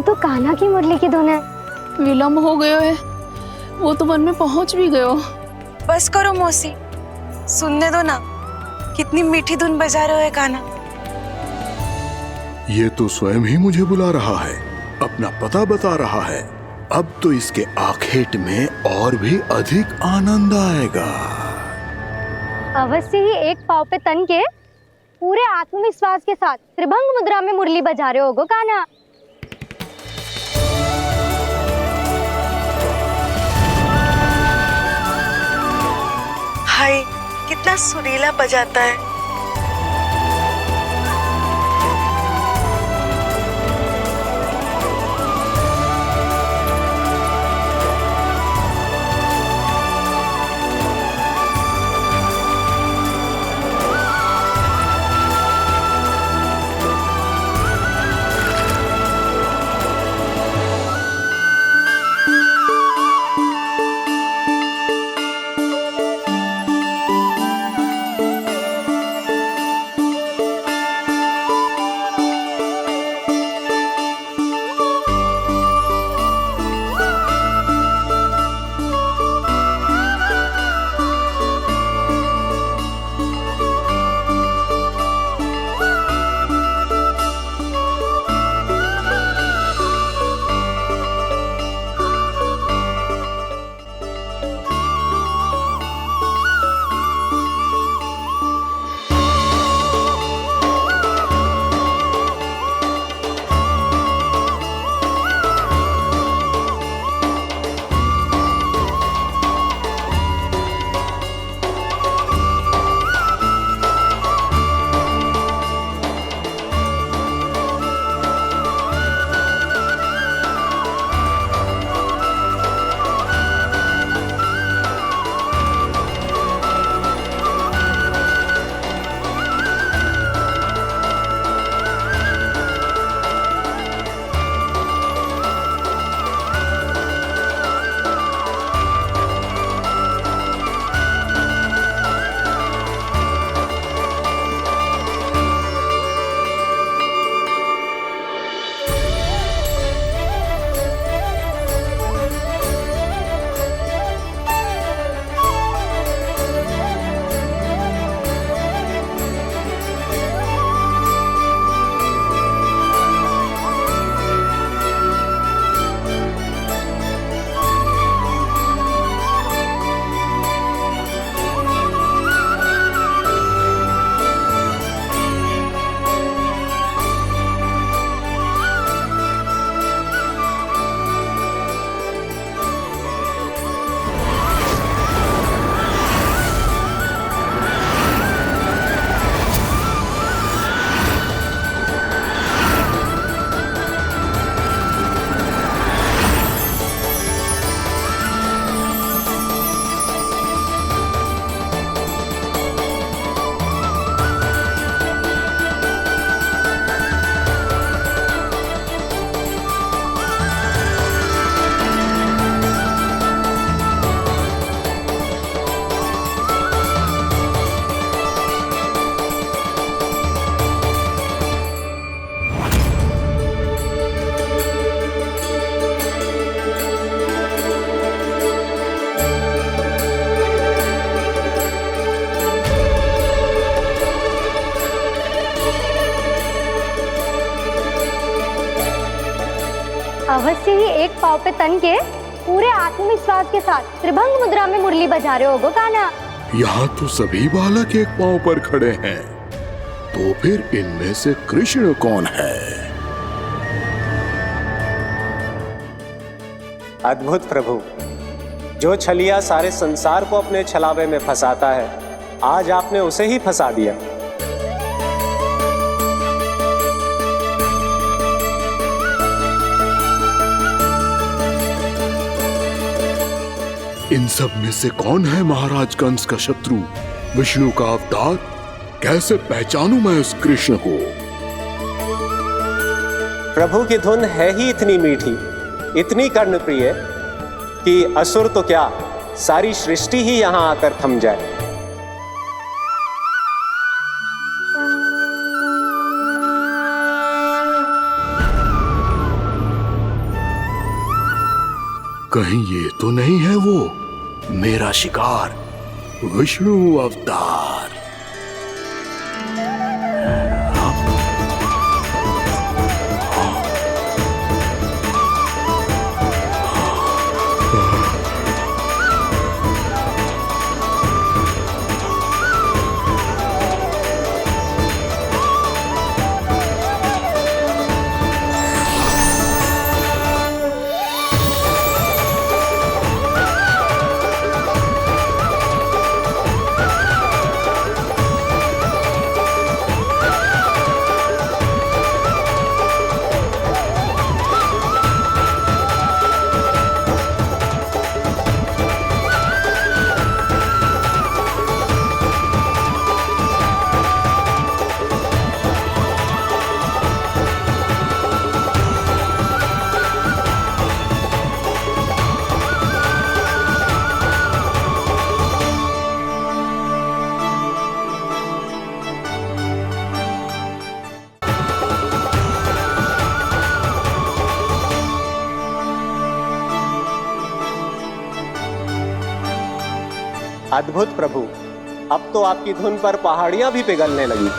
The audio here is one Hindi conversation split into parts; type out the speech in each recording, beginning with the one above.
तो कान्हा की मुरली की धुन है। विलम्ब हो गयो है, वो तो वन में पहुंच भी गयो। बस करो मौसी, सुनने दो ना, कितनी मीठी धुन बजा रहे हो कान्हा। ये तो स्वयं ही मुझे बुला रहा है, अपना पता बता रहा है। अब तो इसके आखेट में और भी अधिक आनंद आएगा। अवश्य ही एक पाव पे तन के पूरे आत्मविश्वास के साथ त्रिभंग मुद्रा में मुरली बजा रहे होगो कान्हा। हाय, कितना सुरीला बजाता है। अवश्य ही एक पाव पे तन के पूरे आत्मविश्वास के साथ त्रिभंग मुद्रा में मुरली बजा रहे होगो कान्हा। यहाँ तो सभी बालक एक पांव पर खड़े हैं, तो फिर इनमें से कृष्ण कौन है? अद्भुत प्रभु, जो छलिया सारे संसार को अपने छलावे में फंसाता है, आज आपने उसे ही फंसा दिया। इन सब में से कौन है महाराज कंस का शत्रु, विष्णु का अवतार? कैसे पहचानूं मैं उस कृष्ण को? प्रभु की धुन है ही इतनी मीठी, इतनी कर्णप्रिय कि असुर तो क्या, सारी सृष्टि ही यहां आकर थम जाए। कहीं ये तो नहीं है वो मेरा शिकार विष्णु अवतार? अद्भुत प्रभु, अब तो आपकी धुन पर पहाड़ियां भी पिघलने लगी।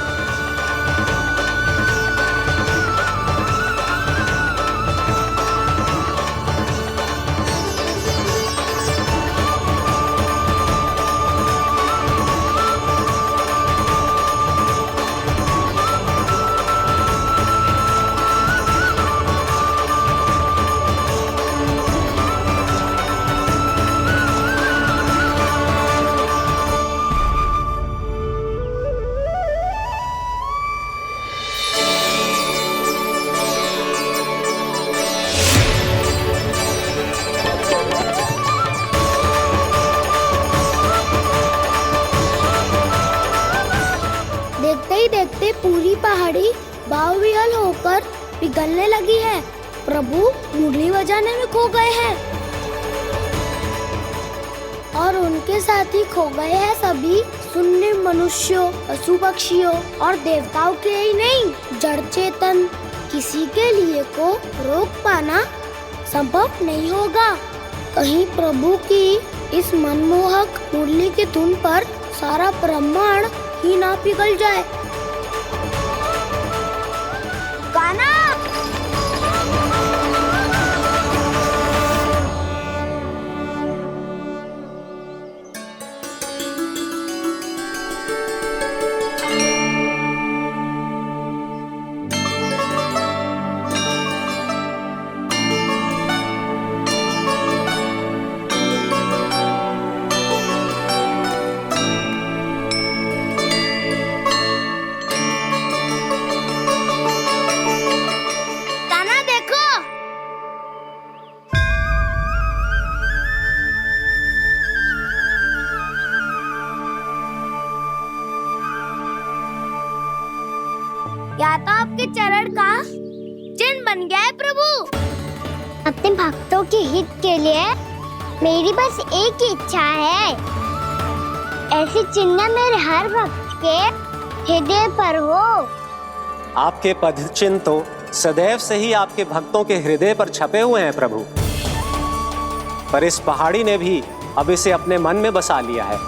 देखते ही देखते पूरी पहाड़ी बावरियल होकर पिघलने लगी है। प्रभु मुरली बजाने में खो गए हैं और उनके साथ ही खो गए हैं सभी सुनने मनुष्यों, पशु पक्षियों और देवताओं के ही नहीं, जड़ चेतन किसी के लिए को रोक पाना संभव नहीं होगा। कहीं प्रभु की इस मनमोहक मुरली की धुन पर सारा ब्रह्मांड ही ना पिघल जाए। गाना या तो आपके चरण का चिन्ह बन गया है प्रभु। अपने भक्तों के हित के लिए मेरी बस एक ही इच्छा है, ऐसी चिन्ह मेरे हर भक्त के हृदय पर हो। आपके पद चिन्ह तो सदैव से ही आपके भक्तों के हृदय पर छपे हुए हैं प्रभु, पर इस पहाड़ी ने भी अब इसे अपने मन में बसा लिया है।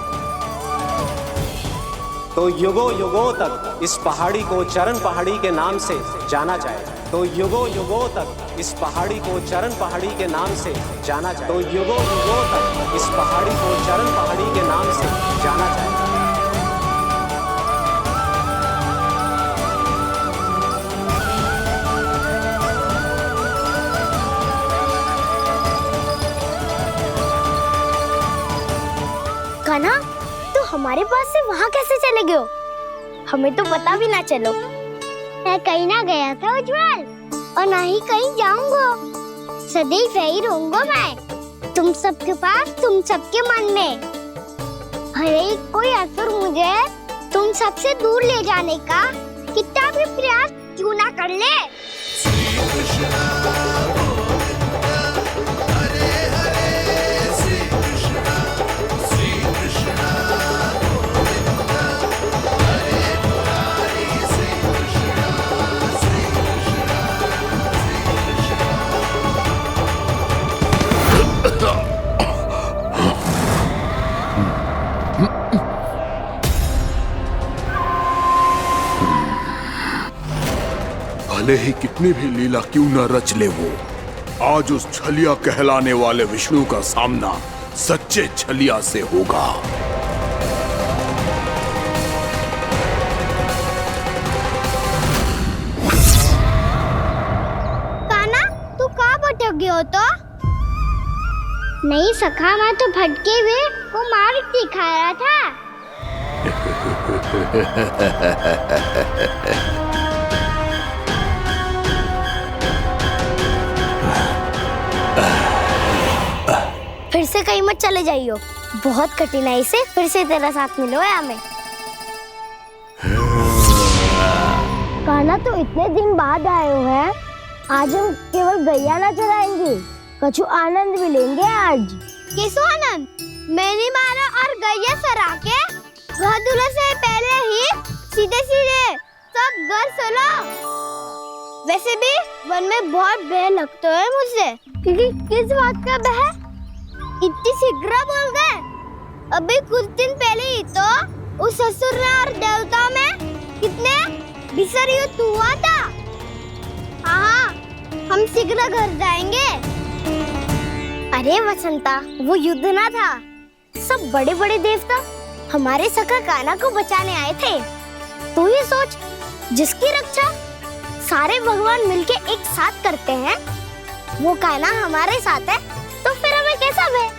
तो युगों युगों तक इस पहाड़ी को चरण पहाड़ी के नाम से जाना जाए। तो युगों युगों तक इस पहाड़ी को चरण पहाड़ी के नाम से जाना जाए। तो युगों युगों तक इस पहाड़ी को चरण पहाड़ी के नाम से जाना जाए। कान्हा, तू हमारे पास से वहाँ कैसे चले गए हो? हमें तो पता भी ना चलो। मैं कहीं ना गया था उज्जवल, और ना ही कहीं जाऊंगा। सदैव यही रहूंगा मैं, तुम सबके पास, तुम सबके मन में। हर एक कोई असुर मुझे तुम सबसे दूर ले जाने का कितना भी प्रयास क्यों ना कर ले। भले ही कितनी भी लीला क्यों न रच ले वो, आज उस छलिया कहलाने वाले विष्णु का सामना सच्चे छलिया से होगा। काना, तू कहाँ भटक गया हो तो? नहीं सखा, मैं तो भटके हुए को मार दिखा रहा था। फिर से कहीं मत चले जाइयो, बहुत कठिनाई से फिर से तेरा साथ मिलो है हमें। कान्हा, तो इतने दिन बाद आए हो हैं, आज हम केवल गैया ना चराएंगे, कछु आनंद भी लेंगे आज। किसो आनंद? मैंने मारा और गैया सरा के घर दूल्हे से पहले ही सीधे सीधे सब घर सोलो। वैसे भी वन में बहुत भय लगता है मुझे। क्योंकि किस बात का भय? इतनी शीघ्र बोल गए। अभी कुछ दिन पहले ही तो उस ससुर और देवता में कितने भीषण युद्ध हुआ था। हाँ, हम शीघ्र घर जाएंगे। अरे वसंता, वो युद्ध ना था, सब बड़े बड़े देवता हमारे सखा कान्हा को बचाने आए थे। तू ही सोच, जिसकी रक्षा सारे भगवान मिलके एक साथ करते हैं, वो कान्हा हमारे साथ है, तो फिर हमें कैसा भय?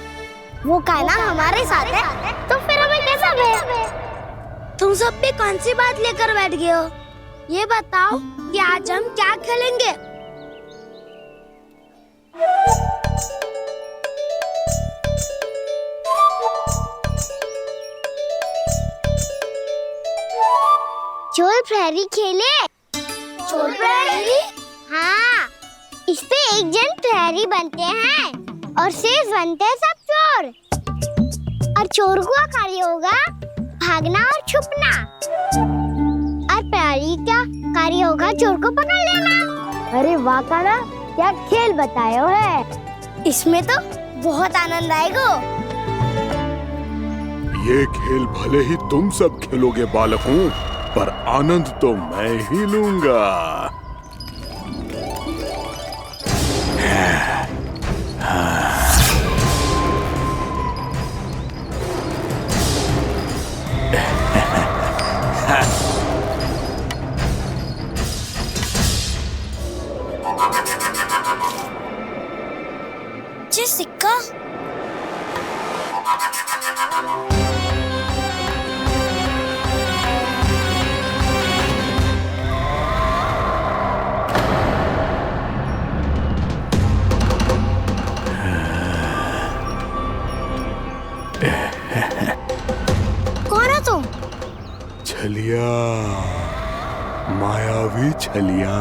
वो कान्हा हमारे साथ है, तो फिर हमें कैसा भय? तुम सब भी कौन सी बात लेकर बैठ गए हो? ये बताओ कि आज हम क्या खेलेंगे? चोर प्रहरी खेले। चोर प्रहरी? हाँ, इस पे एक जन प्रहरी बनते हैं और शेष बनते हैं सब चोर। और चोर का कार्य होगा भागना और छुपना, और प्रहरी का कार्य होगा चोर को पकड़ लेना। अरे वाह कान्हा, क्या खेल बतायो है। इसमें तो बहुत आनंद आएगा। ये खेल भले ही तुम सब खेलोगे बालकों, पर आनंद तो मैं ही लूंगा। जी सिक्का। कौन है तुम? छलिया, मायावी छलिया।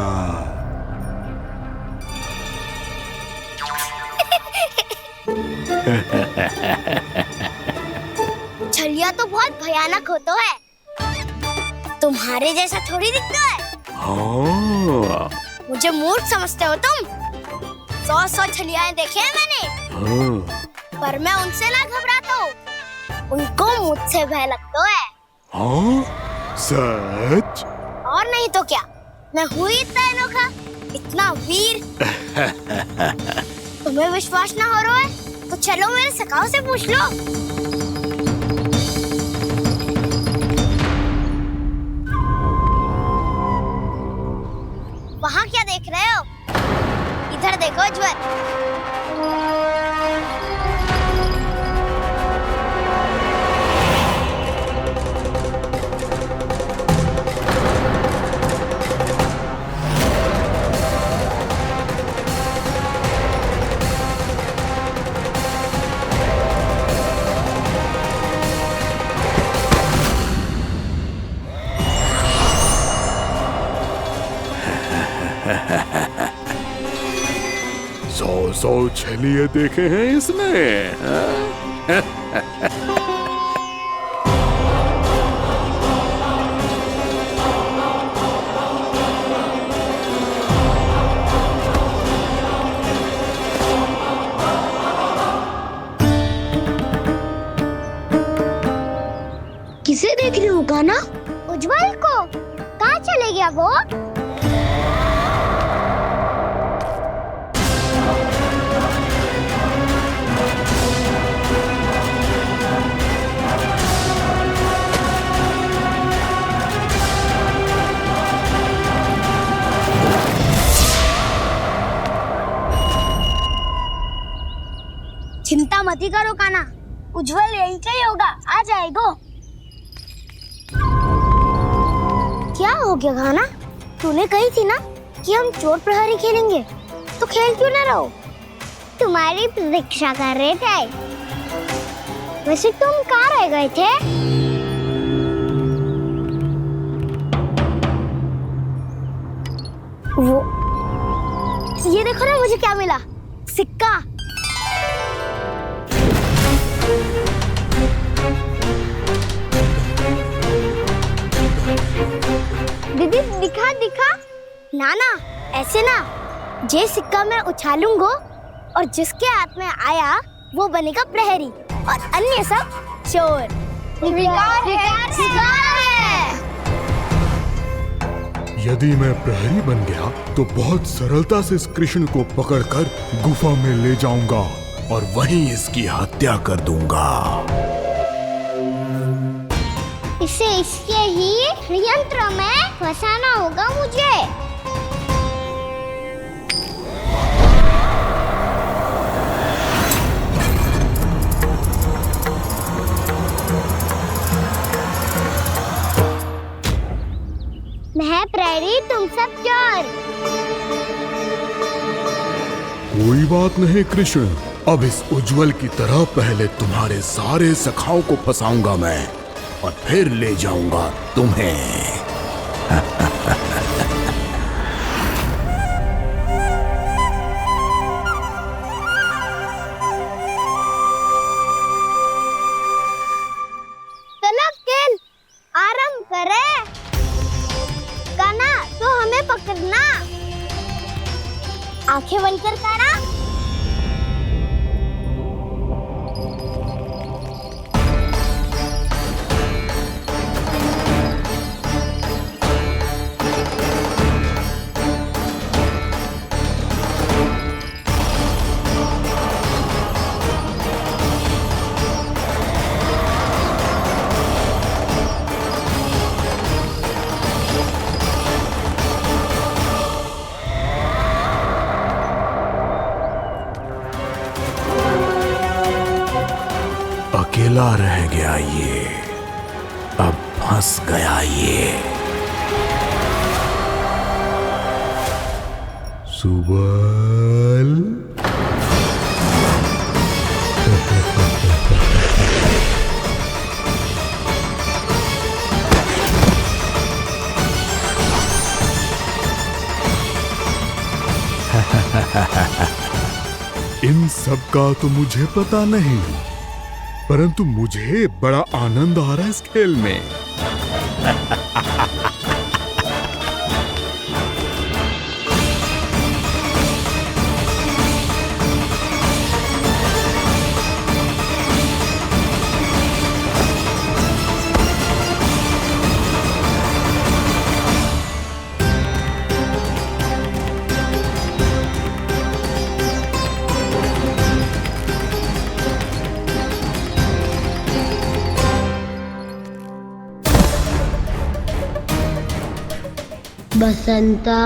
छलिया तो बहुत भयानक होता है, तुम्हारे जैसा थोड़ी दिखता है। हाँ, मुझे मूर्ख समझते हो तुम? 100 छलियाएं देखे हैं मैंने, हाँ, पर मैं उनसे ना घबराता हूँ, उनको मुझसे भय लगता है। हाँ, सच? और नहीं तो क्या, मैं हूँ इतना अनोखा, इतना वीर। तुम्हें विश्वास ना हो रहा है तो चलो मेरे सखाओं से पूछ लो। वहाँ क्या देख रहे हो? इधर देखो ज्वर। सौ छलिए देखे हैं इसने। किसे देख रही हो कान्हा? उज्जवल को। कहाँ चले गया वो? मत ही करो काना, उज्जवल यही का ही होगा, आ जाएगा। क्या हो गया खाना? तूने कही थी ना कि हम चोर प्रहरी खेलेंगे, तो खेल क्यों ना रहो? तुम्हारी प्रतीक्षा कर रहे थे। वैसे तुम कहाँ रह गए थे? वो ये देखो ना, मुझे क्या मिला, सिक्का। दीदी दिखा दिखा। ना ना, ऐसे ना, ये सिक्का मैं उछालूंगा और जिसके हाथ में आया वो बनेगा प्रहरी और अन्य सब चोर। शिकार है। यदि मैं प्रहरी बन गया तो बहुत सरलता से इस कृष्ण को पकड़कर गुफा में ले जाऊंगा और वहीं इसकी हत्या कर दूंगा। इसे इसके ही यंत्र में फंसाना होगा मुझे। मैं प्रहरी, तुम सब चोर। कोई बात नहीं कृष्ण, अब इस उज्जवल की तरह पहले तुम्हारे सारे सखाओं को फंसाऊंगा मैं और फिर ले जाऊंगा तुम्हें। चलो खेल आरंभ करें। काना तो हमें पकड़ना, आंखें बंद कर काना। अकेला रह गया ये, अब फंस गया ये। सुबल इन सब का तो मुझे पता नहीं, परंतु मुझे बड़ा आनंद आ रहा है इस खेल में। बसंता,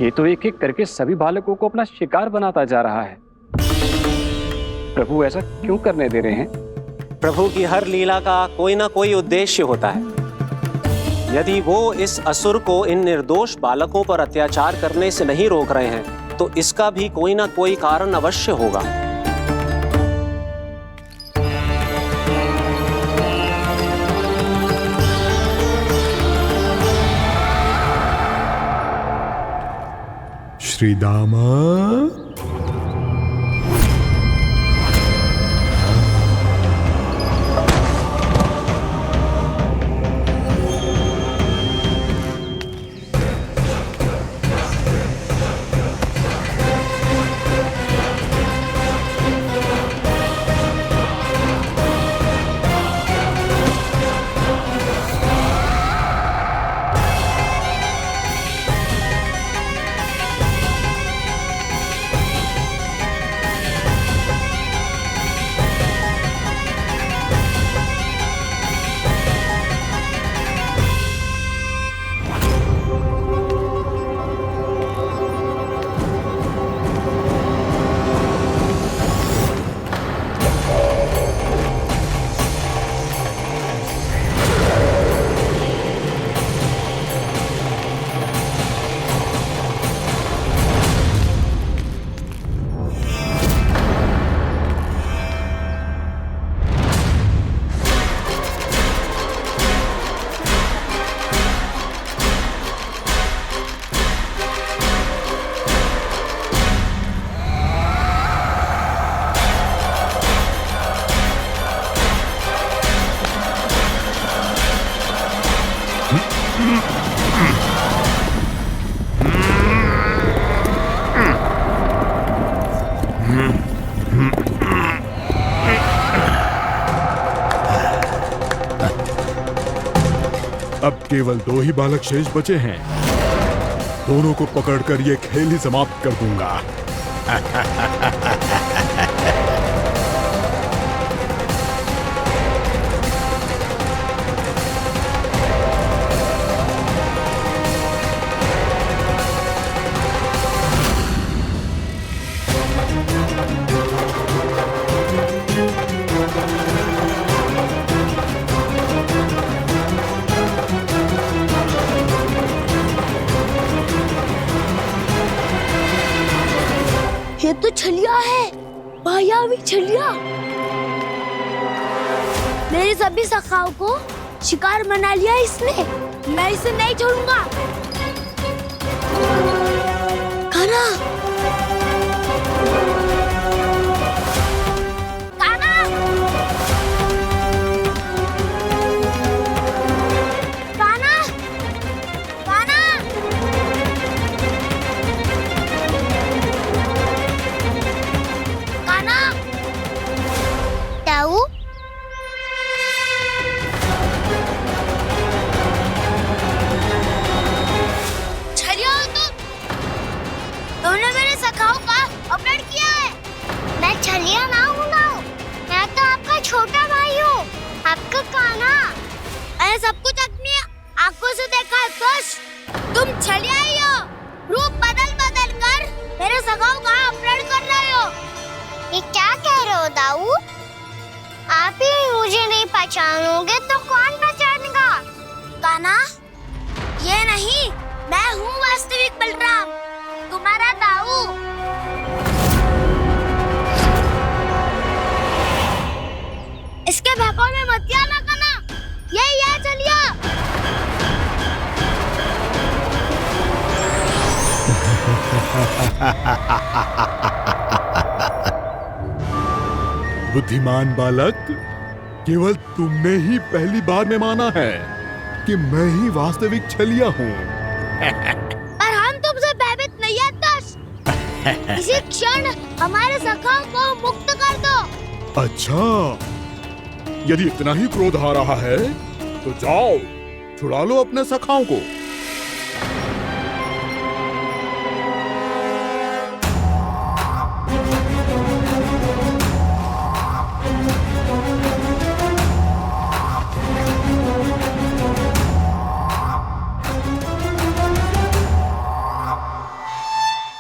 ये तो एक एक करके सभी बालकों को अपना शिकार बनाता जा रहा है। प्रभु ऐसा क्यों करने दे रहे हैं? प्रभु की हर लीला का कोई ना कोई उद्देश्य होता है। यदि वो इस असुर को इन निर्दोष बालकों पर अत्याचार करने से नहीं रोक रहे हैं तो इसका भी कोई ना कोई कारण अवश्य होगा। श्री दामा, अब केवल 2 ही बालक शेष बचे हैं। दोनों को पकड़कर ये खेल ही समाप्त कर दूंगा। ये तो छलिया है, मायावी छलिया। मेरे सभी सखाओं को शिकार बना लिया इसने। मैं इसे नहीं छोड़ूंगा। कान्हा, कान्हा, कान्हा, कान्हा। कान्हा, ताऊ, छलिया हो तुम? तुमने मेरे सखाओं का अपहरण किया है। मैं छलिया ना हूँ ना, मैं तो आपका छोटा भाई हूँ, आपका कान्हा। मैंने सब कुछ अपनी आंखों से देखा है। बस तुम छलिया ही हो। रूप बदल बदल कर मेरे सखाओं का अपहरण कर रहे हो। ये क्या कह रहे हो दाऊ? आप ही मुझे नहीं पहचानोगे तो कौन पहचानेगा? कान्हा, ये नहीं, मैं हूँ वास्तविक बलराम, तुम्हारा दाऊ। इसके भौकाल में मत आना कान्हा, यही है छलिया। बुद्धिमान बालक, केवल तुमने ही पहली बार में माना है कि मैं ही वास्तविक छलिया हूँ। पर हम तुमसे भयभीत नहीं है दस। इसी क्षण हमारे सखाओं को मुक्त कर दो। अच्छा, यदि इतना ही क्रोध आ रहा है तो जाओ, छुड़ा लो अपने सखाओं को।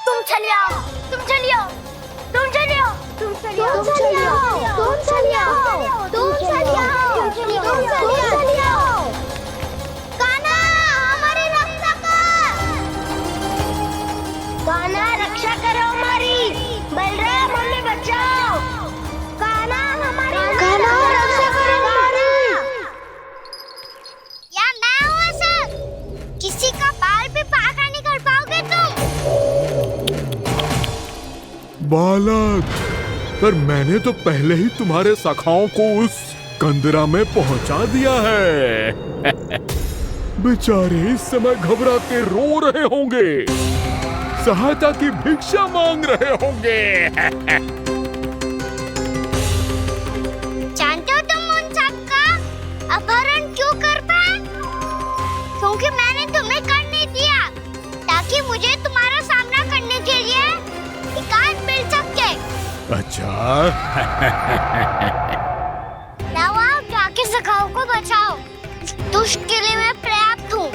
तुम छलिया हो, तुम छलिया हो, तुम छलिया हो, तुम छलिया हो, तुम छलिया हो, तुम छलिया हो, तुम छलिया हो, तुम छलिया हो। कान्हा, हमारी रक्षा कर। कान्हा, रक्षा करो हमारी। बलराम, हमें बचाओ। कान्हा, हमारी रक्षा करो हमारी। या मैं हूँ ऐसा? किसी का बाल भी पाका नहीं कर पाओगे तुम। बालक, पर मैंने तो पहले ही तुम्हारे सखाओं को उस कंदरा में पहुंचा दिया है। बेचारे इस समय घबरा के रो रहे होंगे, सहायता की भिक्षा मांग रहे होंगे। जानते हो तुम उन सबका अपहरण क्यों कर पाए? क्योंकि मैंने तुम्हें कर नहीं दिया, ताकि मुझे तुम्हारा सामना करने के लिए एकांत मिल सके। अच्छा। जाओ, आप जाके सखाओं को बचाओ। इस दुष्ट के लिए मैं पर्याप्त हूँ।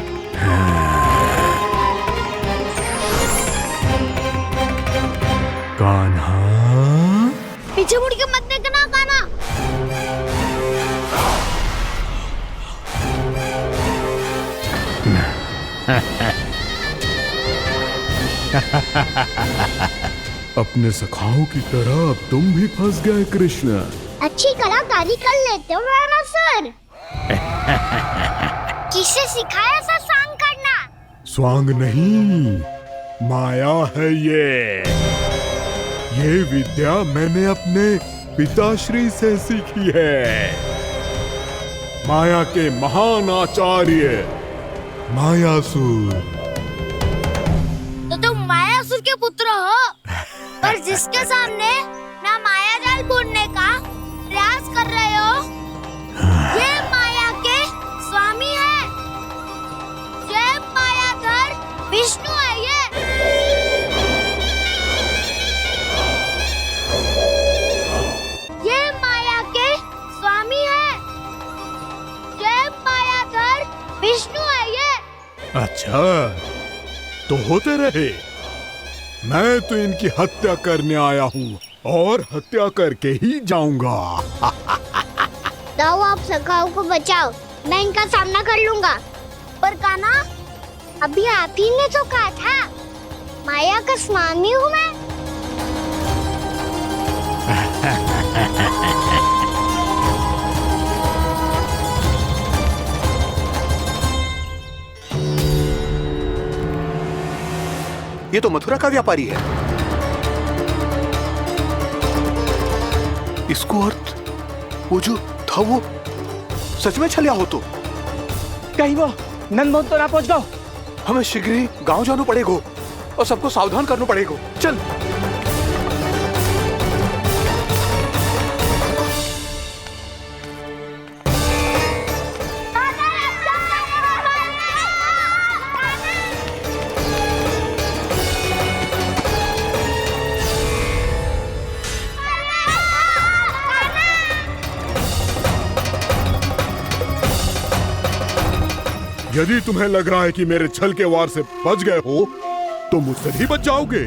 कान्हा, पीछे मुड़ के मत देखना कान्हा। अपने सखाओं की तरह अब तुम भी फंस गए कृष्ण। अच्छी कलाकारी कर लेते हो मेरा सर। किसे सिखाया ऐसा स्वांग करना? स्वांग नहीं, माया है ये विद्या मैंने अपने पिताश्री से सीखी है। माया के महान आचार्य मायासुर। तो तुम मायासुर के पुत्र हो, पर जिसके सामने ना माया जाल बुनने का प्रयास कर रहे हो, ये माया के स्वामी है। अच्छा, तो होते रहे। मैं तो इनकी हत्या करने आया हूँ और हत्या करके ही जाऊंगा। जाओ, आप सखाओ को बचाओ, मैं इनका सामना कर लूंगा। पर कान्हा, अभी आप ही ने तो कहा था माया का स्वामी हूँ मैं। ये तो मथुरा का व्यापारी है। इसको अर्थ वो जो था वो सच में छलिया हो तो कहीं वो नंदमोहन तो ना पहुंच गो। हमें शीघ्र ही गांव जाना पड़ेगा और सबको सावधान करना पड़ेगा। चल। यदि तुम्हें लग रहा है कि मेरे छल के वार से बच गए हो तो मुझसे भी बच जाओगे।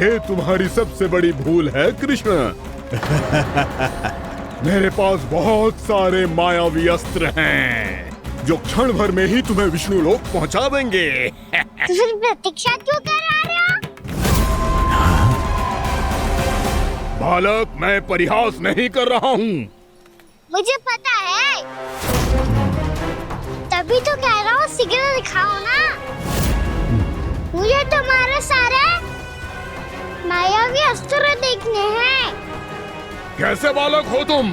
ये तुम्हारी सबसे बड़ी भूल है कृष्ण। मेरे पास बहुत सारे मायावी अस्त्र हैं जो क्षण भर में ही तुम्हें विष्णु लोक पहुंचा देंगे। तो फिर प्रतीक्षा क्यों कर रहे हो? बालक, मैं परिहास नहीं कर रहा हूँ। मुझे पता है, तभी तो कह रहा हूँ शीघ्र दिखाओ ना। मुझे तुम्हारे सारे मायावी अस्त्र देखने हैं। कैसे बालक हो तुम?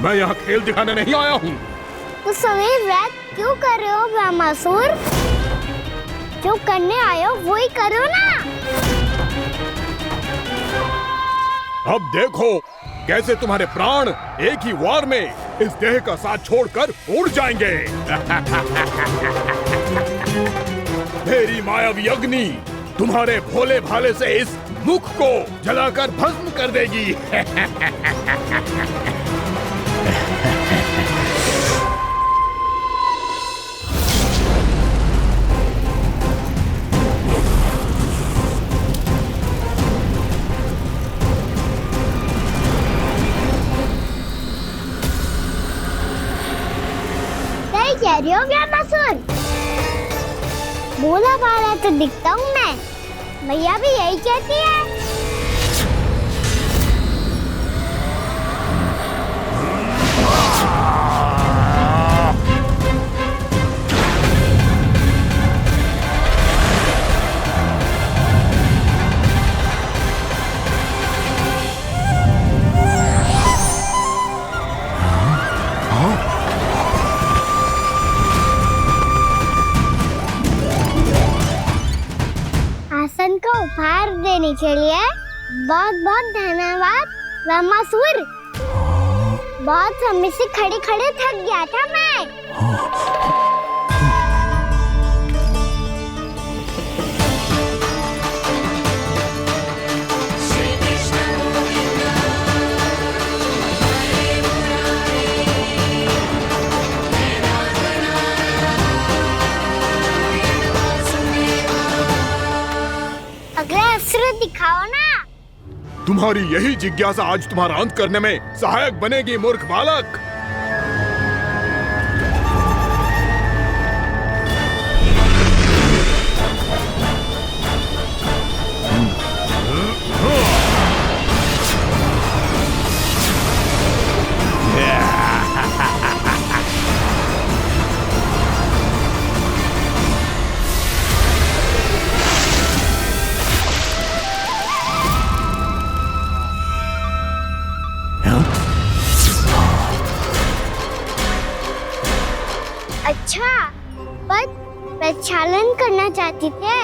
मैं यहाँ खेल दिखाने नहीं आया हूँ। उस समय वैद क्यों कर रहे हो ब्रह्मासुर? जो करने आए हो वो ही करो ना। अब देखो कैसे तुम्हारे प्राण एक ही वार में इस देह का साथ छोड़कर उड़ जाएंगे। मेरी मायावी अग्नि तुम्हारे भोले भाले से इस मुख को जलाकर भस्म कर देगी। कह रही हो ब्रह्मासुर? भोला भाला तो दिखता हूँ मैं। मैया भी यही कहती है। आसन को उपहार देने के लिए बहुत बहुत धन्यवाद ब्रह्मासुर। बहुत समय से खड़े खड़े थक गया था मैं। अगला अस्त्र दिखाओ ना। तुम्हारी यही जिज्ञासा आज तुम्हारा अंत करने में सहायक बनेगी मूर्ख बालक। अच्छा, पर प्रक्षालन करना चाहती थे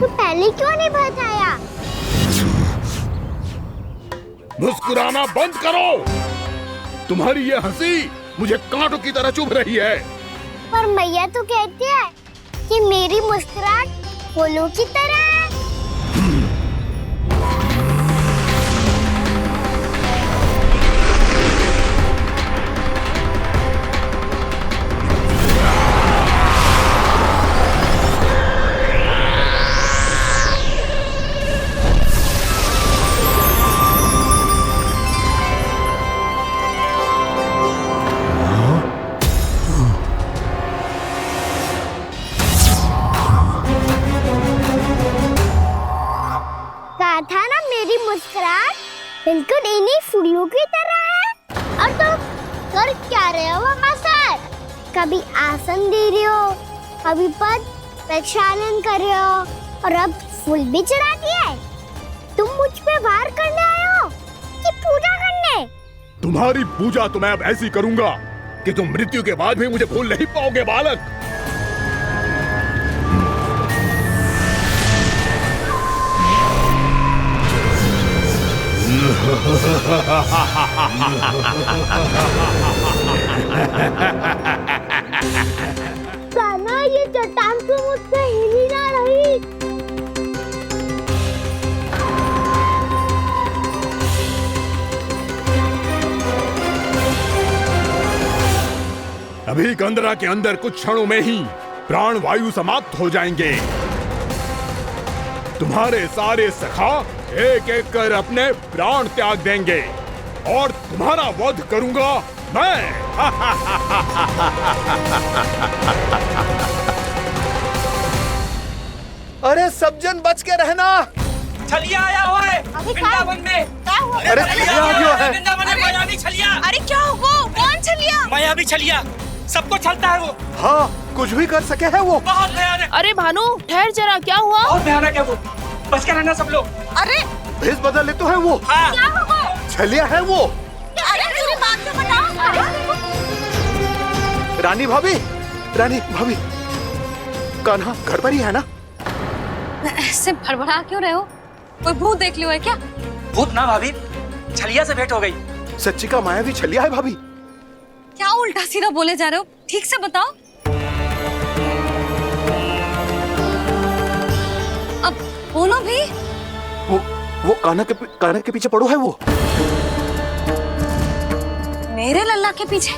तो पहले क्यों नहीं बताया? मुस्कुराना बंद करो। तुम्हारी ये हंसी मुझे कांटों की तरह चुभ रही है। पर मैया तो कहती है कि मेरी मुस्कुराहट फूलों की तरह है। उल्लू की तरह है। और तुम कर क्या रहे हो मामा सर? कभी आसन दे रहे हो, कभी पद प्रक्षालन कर रहे हो, और अब फूल भी चढ़ा दिया है। तुम मुझ पे वार करने आए हो कि पूजा करने? तुम्हारी पूजा तो मैं अब ऐसी करूंगा कि तुम मृत्यु के बाद भी मुझे भूल नहीं पाओगे बालक। कान्हा, ये चट्टान तो मुझसे हिल ही ना रही। अभी कंदरा के अंदर कुछ क्षणों में ही प्राण वायु समाप्त हो जाएंगे। तुम्हारे सारे सखा एक एक कर अपने प्राण त्याग देंगे और तुम्हारा वध करूंगा मैं। अरे सब जन बच के रहना। छलिया आया हुआ है वृंदावन में। अरे छलिया आ गया है। वृंदावन में मायावी छलिया। अरे क्या हुआ? कौन छलिया? मायावी छलिया, सबको छलता है वो। हाँ, कुछ भी कर सके है वो। बहुत भयानक। अरे भानु ठहर जरा, क्या हुआ? बहुत भयानक है वो, बच के रहना सब लोग। अरे भेष बदल ले तो है वो। हाँ। क्या हुआ? छलिया है वो। अरे मेरी बात तो बताओ। रानी भाभी, रानी भाभी, कान्हा घर पर ही है ना? ऐसे भड़बड़ा क्यों रहे हो? कोई भूत देख लियो है क्या? भूत ना भाभी, छलिया से भेंट हो गई। सच्ची का मायावी छलिया है भाभी। क्या उल्टा सीधा बोले जा रहे हो? ठीक से बताओ। अब बोलो भी। वो कान्हा के पीछे पड़ो है वो। मेरे लल्ला के पीछे?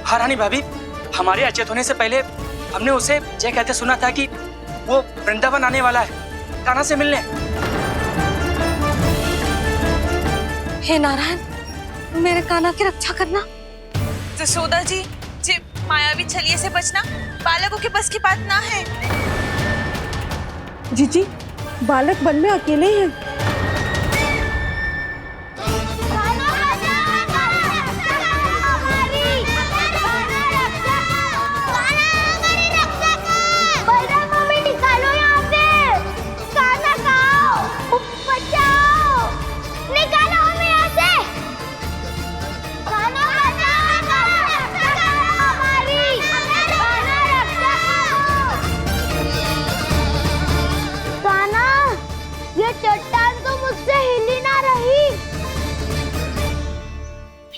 हाँ रानी भाभी, हमारे अचेत होने से पहले हमने उसे ये कहते सुना था कि वो वृंदावन आने वाला है कान्हा से मिलने। हे नारायण, मेरे कान्हा की रक्षा करना। जसोदा जी, मायावी छलिए से बचना बालकों के बस की बात ना है। जीजी, बालक वन में अकेले हैं।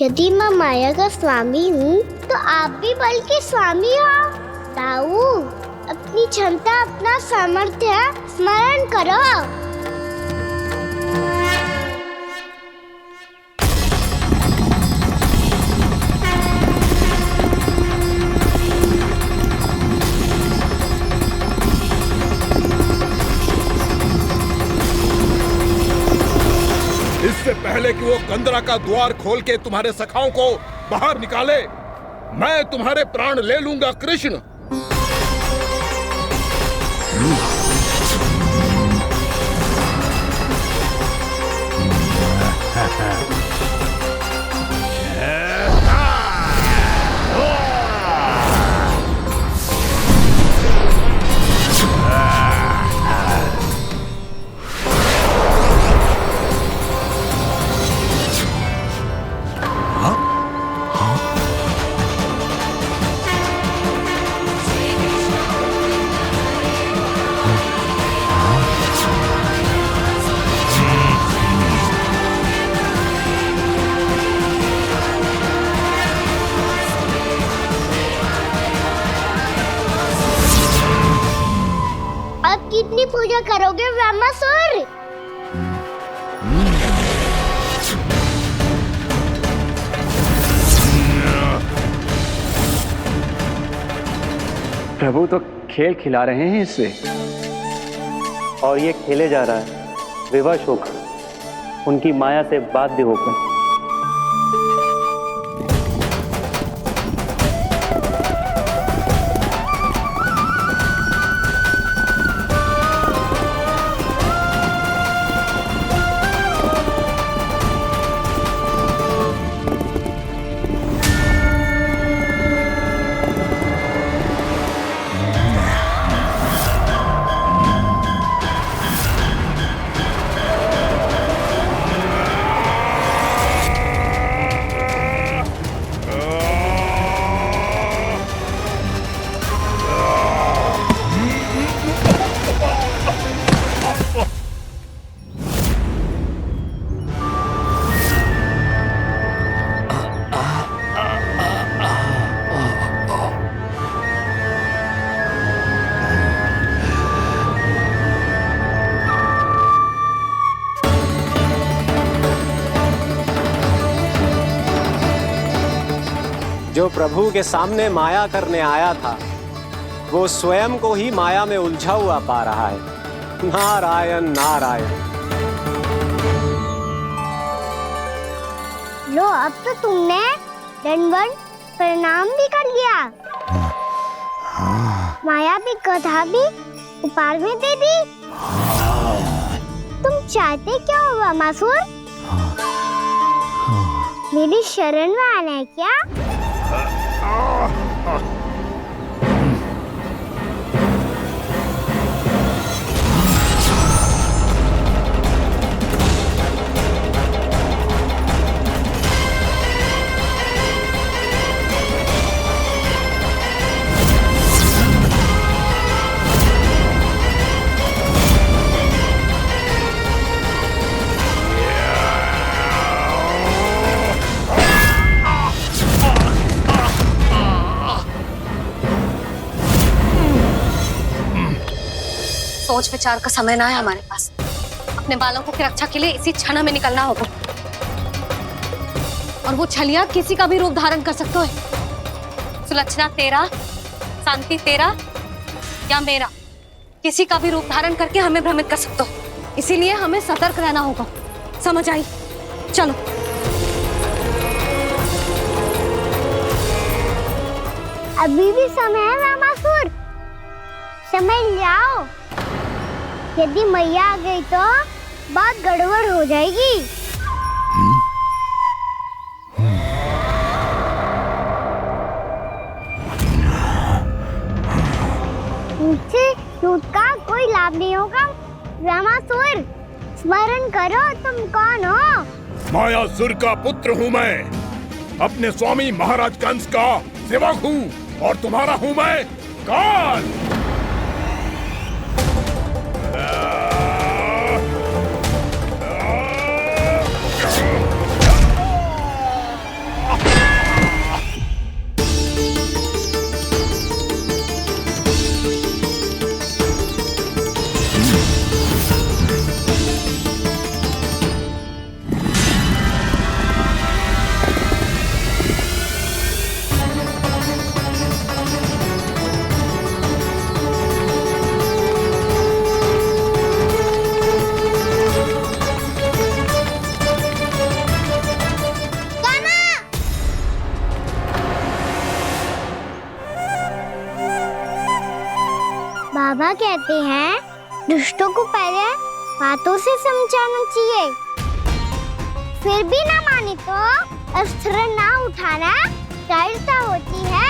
यदि मैं माया का स्वामी हूँ तो आप भी बल के स्वामी हो। ताऊ, अपनी क्षमता, अपना सामर्थ्य स्मरण करो। इससे पहले कि वो कंदरा का द्वार खोल के तुम्हारे सखाओं को बाहर निकाले, मैं तुम्हारे प्राण ले लूंगा कृष्ण। कितनी पूजा करोगे ब्रह्मासुर? प्रभु तो खेल खिला रहे हैं इससे, और ये खेले जा रहा है विवश होकर, उनकी माया से बाध्य होकर। जो प्रभु के सामने माया करने आया था वो स्वयं को ही माया में उलझा हुआ पा रहा है। नारायण नारायण। लो, अब तो तुमने दंडवत प्रणाम भी कर लिया, माया भी कथा भी उपहार में दे दी। तुम चाहते क्या हो वामासुर? मेरी शरण में आना है क्या? सोच विचार का समय ना है हमारे पास। अपने बालकों की रक्षा के लिए इसी क्षण में निकलना होगा। और वो छलिया किसी का भी रूप धारण कर सकते है। सुलक्षणा तेरा, शांति तेरा या मेरा, किसी का भी रूप धारण करके हमें भ्रमित कर सकते हो। इसीलिए हमें सतर्क रहना होगा। समझ आई? चलो। अभी भी समय है रामासुर, समझ जाओ। यदि मैया आ गई तो बात गड़बड़ हो जाएगी। मुझसे झूठ का कोई लाभ नहीं होगा। रामासुर, स्मरण करो तुम कौन हो? मायासुर का पुत्र हूँ मैं, अपने स्वामी महाराज कंस का सेवक हूँ, और तुम्हारा हूँ मैं काल। बाबा कहते हैं दुष्टों को पहले बातों से समझाना चाहिए, फिर भी ना माने तो अस्त्र ना उठाना दृढ़ता होती है।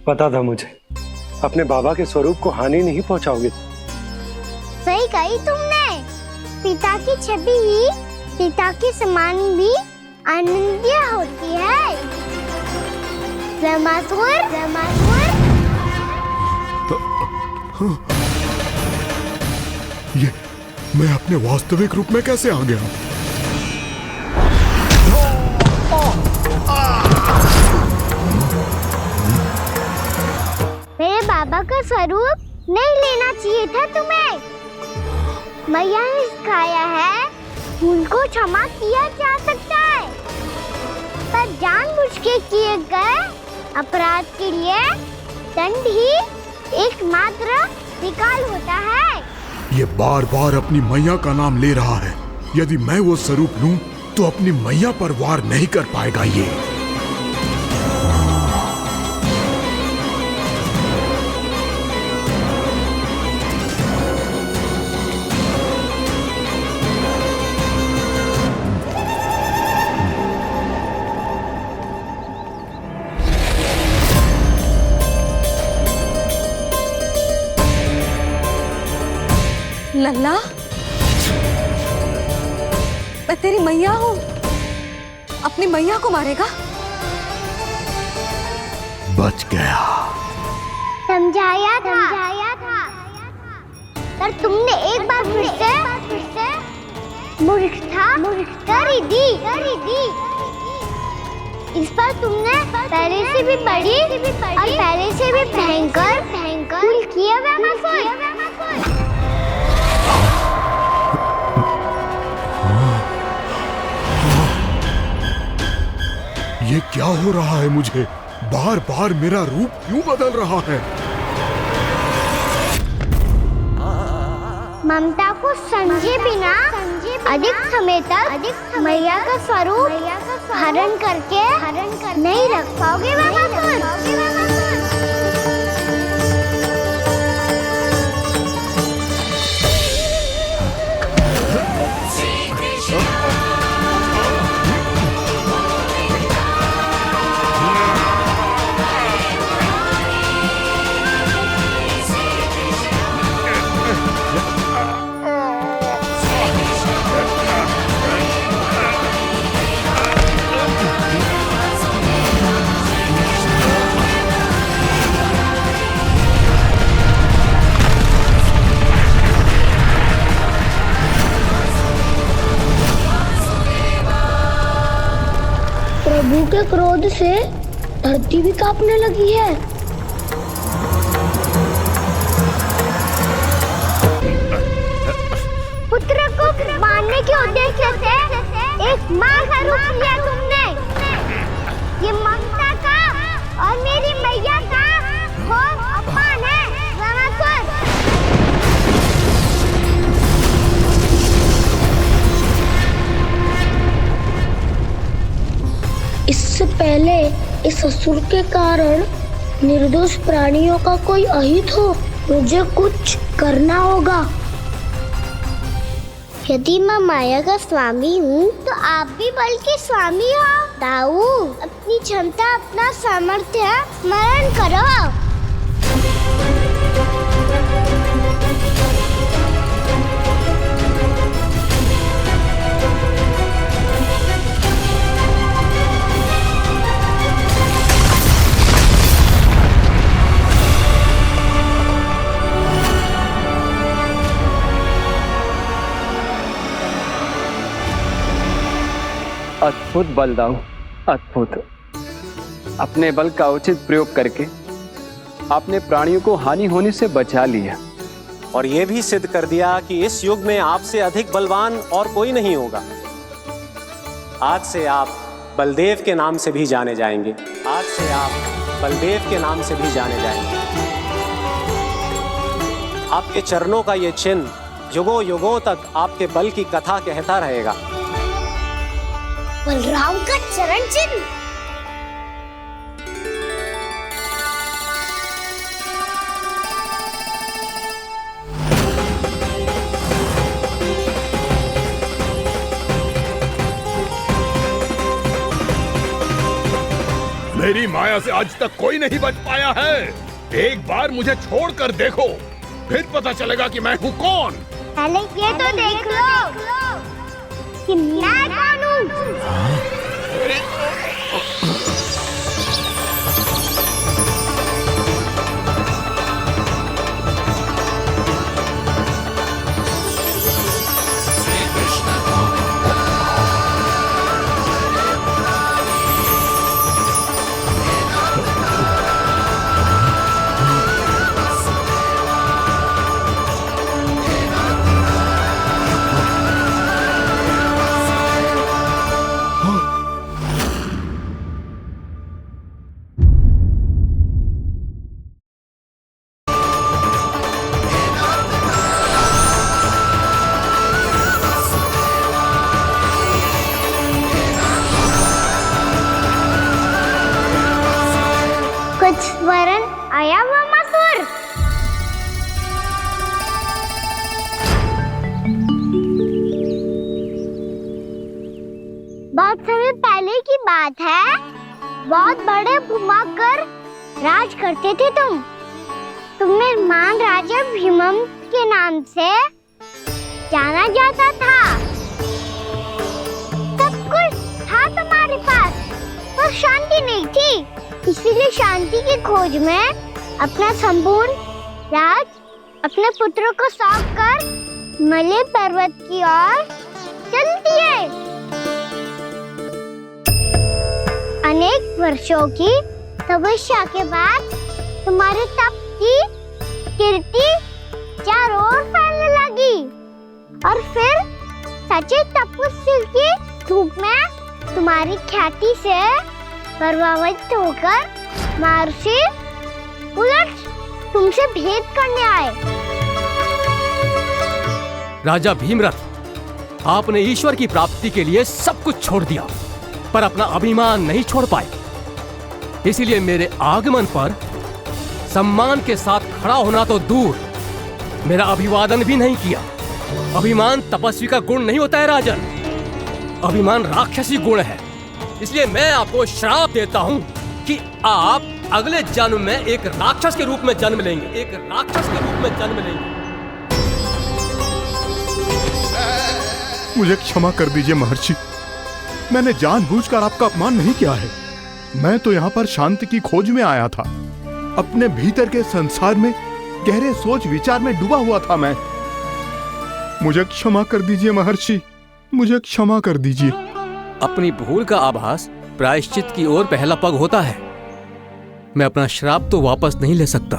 पता था मुझे, अपने बाबा के स्वरूप को हानि नहीं पहुंचाओगे। सही कही तुमने। पिता की छवि ही पिता के समान भी आनंदीय होती है। रामासुर, रामासुर। ये मैं अपने वास्तविक रूप में कैसे आ गया? मेरे बाबा का स्वरूप नहीं लेना चाहिए था तुम्हें। मैया ने सिखाया है भूल को क्षमा किया जा सकता है, पर जानबूझ के किए गए अपराध के लिए दंड ही एकमात्र विकल्प होता है। ये बार बार अपनी मैया का नाम ले रहा है। यदि मैं वो स्वरूप लूं तो अपनी मैया पर वार नहीं कर पाएगा ये। लल्ला, मैं तेरी मैया हूँ, अपनी मैया को मारेगा? बच गया। समझाया था पर तुमने एक बार फिर से मूर्खता कर ही दी। इस बार तुमने पहले से भी बड़ी और पहले से भी भयंकर भूल किया वैमासुर। ये क्या हो रहा है मुझे? बार बार मेरा रूप क्यों बदल रहा है? ममता को समझे बिना अधिक समय तक मैया का स्वरूप हरण करके नहीं रख पाओगे वैमासुर। प्रभु के क्रोध से धरती भी कांपने लगी है। पुत्र को मारने के उद्देश्य से एक माँ का रूप लिया तुमने। ये ममता का और मेरी मैया का घोर अपमान है वैमासुर। इससे पहले इस असुर के कारण निर्दोष प्राणियों का कोई अहित हो, मुझे कुछ करना होगा। यदि मैं माया का स्वामी हूँ तो आप भी बल के स्वामी हो। दाऊ, अपनी क्षमता अपना सामर्थ्य स्मरण करो। अद्भुत बल दाऊ, अद्भुत। अपने बल का उचित प्रयोग करके आपने प्राणियों को हानि होने से बचा लिया और ये भी सिद्ध कर दिया कि इस युग में आपसे अधिक बलवान और कोई नहीं होगा। आज से आप बलदेव के नाम से भी जाने जाएंगे। आज से आप बलदेव के नाम से भी जाने जाएंगे। आपके चरणों का ये चिन्ह युगों युगों तक आपके बल की कथा कहता रहेगा। बलराम का चरण चिन्ह। मेरी माया से आज तक कोई नहीं बच पाया है। एक बार मुझे छोड़कर देखो, फिर पता चलेगा कि मैं हूँ कौन। पहले ये तो देख लो कि मैं कौन हूँ। कुछ वरन आया वैमासुर। बहुत समय पहले की बात है। बहुत बड़े भूमाकर राज करते थे तुम। तुम्हें महान राजा भीमम के नाम से जाना जाता था। सब कुछ था तुम्हारे पास, पर शांति नहीं थी। इसीलिए शांति की खोज में अपना संपूर्ण राज अपने पुत्रों को सौंप कर मलय पर्वत की ओर चल दिए। अनेक वर्षों की तपस्या के बाद तुम्हारे तप की कीर्ति चारों ओर फैलने लगी और फिर सच्चे तपस्वी की धूप में तुम्हारी ख्याति से प्रभावित होकर महर्षि उलट तुमसे भेंट करने आए। राजा भीमरथ, आपने ईश्वर की प्राप्ति के लिए सब कुछ छोड़ दिया, पर अपना अभिमान नहीं छोड़ पाए। इसीलिए मेरे आगमन पर सम्मान के साथ खड़ा होना तो दूर, मेरा अभिवादन भी नहीं किया। अभिमान तपस्वी का गुण नहीं होता है राजन, अभिमान राक्षसी गुण है। इसलिए मैं आपको श्राप देता हूँ कि आप अगले जन्म में एक राक्षस के रूप में जन्म लेंगे, एक राक्षस के रूप में जन्म लेंगे। मुझे क्षमा कर दीजिए महर्षि, मैंने जानबूझकर आपका अपमान नहीं किया है। मैं तो यहाँ पर शांति की खोज में आया था। अपने भीतर के संसार में गहरे सोच विचार में डूबा हुआ था मैं। मुझे क्षमा कर दीजिए महर्षि, मुझे क्षमा कर दीजिए। अपनी भूल का आभास प्रायश्चित की ओर पहला पग होता है। मैं अपना श्राप तो वापस नहीं ले सकता,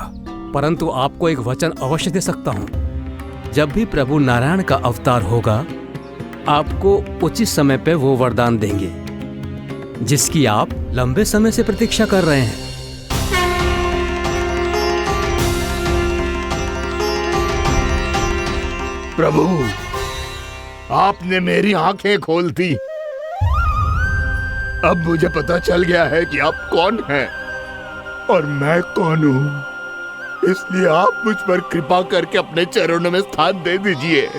परंतु आपको एक वचन अवश्य दे सकता हूँ। जब भी प्रभु नारायण का अवतार होगा, आपको उचित समय पे वो वरदान देंगे जिसकी आप लंबे समय से प्रतीक्षा कर रहे हैं। प्रभु, आपने मेरी आंखें खोल दी। अब मुझे पता चल गया है कि आप कौन हैं और मैं कौन हूँ। इसलिए आप मुझ पर कृपा करके अपने चरणों में स्थान दे दीजिए।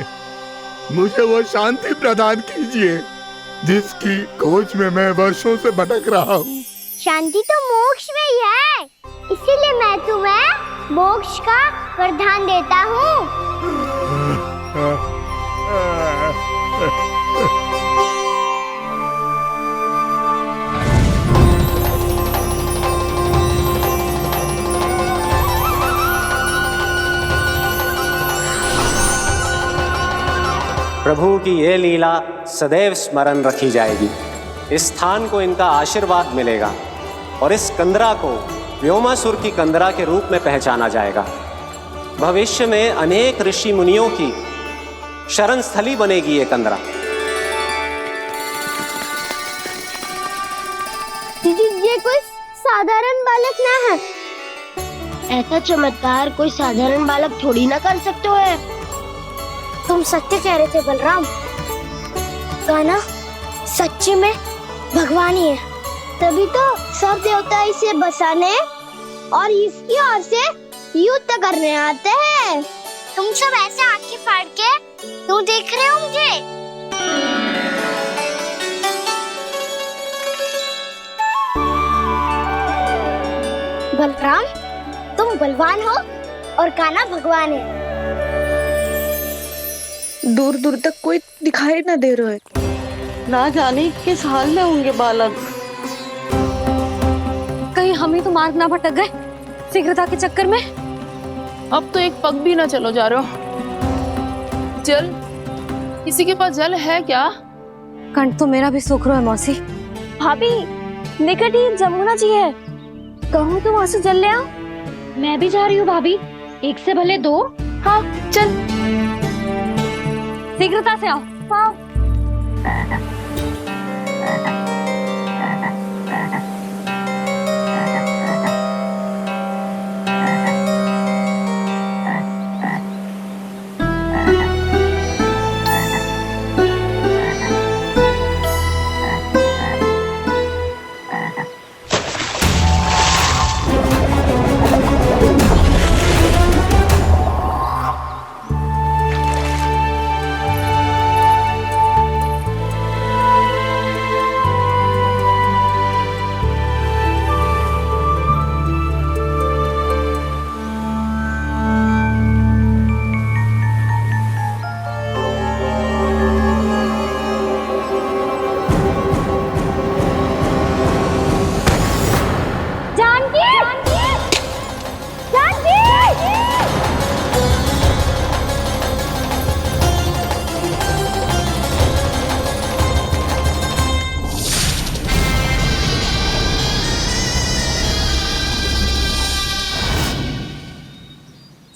मुझे वो शांति प्रदान कीजिए जिसकी खोज में मैं वर्षों से भटक रहा हूँ। शांति तो मोक्ष में ही है, इसीलिए मैं तुम्हें मोक्ष का वरदान देता हूँ। प्रभु की ये लीला सदैव स्मरण रखी जाएगी। इस स्थान को इनका आशीर्वाद मिलेगा और इस कंदरा को व्योमासुर की कंदरा के रूप में पहचाना जाएगा। भविष्य में अनेक ऋषि मुनियों की शरण स्थली बनेगी ये कंदरा। दीदी, ये कोई साधारण बालक ना है। ऐसा चमत्कार कोई साधारण बालक थोड़ी ना कर सकते है। तुम सत्य कह रहे थे बलराम, कान्हा सच्ची में भगवान ही है। तभी तो सब देवता इसे बसाने और इसकी ओर से युद्ध करने आते हैं। तुम सब ऐसे आंखें फाड़ के क्यों देख रहे हो मुझे? बलराम, तुम बलवान हो और कान्हा भगवान है। दूर दूर तक कोई दिखाई न दे रहा है। ना जाने किस हाल में होंगे बालक। कहीं हम ही तो मार्ग ना भटक गए शीघ्रता के चक्कर में। अब तो एक पग भी ना चलो जा रहे हो। जल, किसी के पास जल है क्या? कंठ तो मेरा भी सूख रहा है मौसी। भाभी, निकट ही जमुना जी है, कहूँ तो वहाँ से जल ले आओ। मैं भी जा रही हूँ भाभी, एक से भले दो। हाँ चल, शीघ्रता से आओ। हाँ।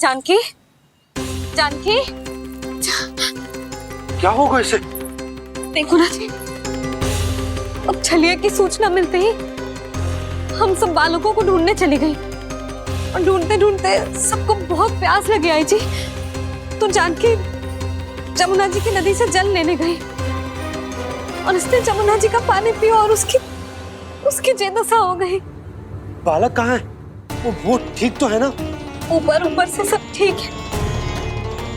जानकी, जानकी, क्या होगा इसे? देखो ना जी, अब छलिया की सूचना मिलते ही हम सब बालकों को ढूंढने चली गई और ढूंढते ढूंढते सबको बहुत प्यास लगी आई जी। तो जानकी जमुना जी की नदी से जल लेने गई और उसने जमुना जी का पानी पिया और उसकी जेदशा हो गई। बालक कहाँ है? वो ठीक तो है ना? ऊपर से सब ठीक है,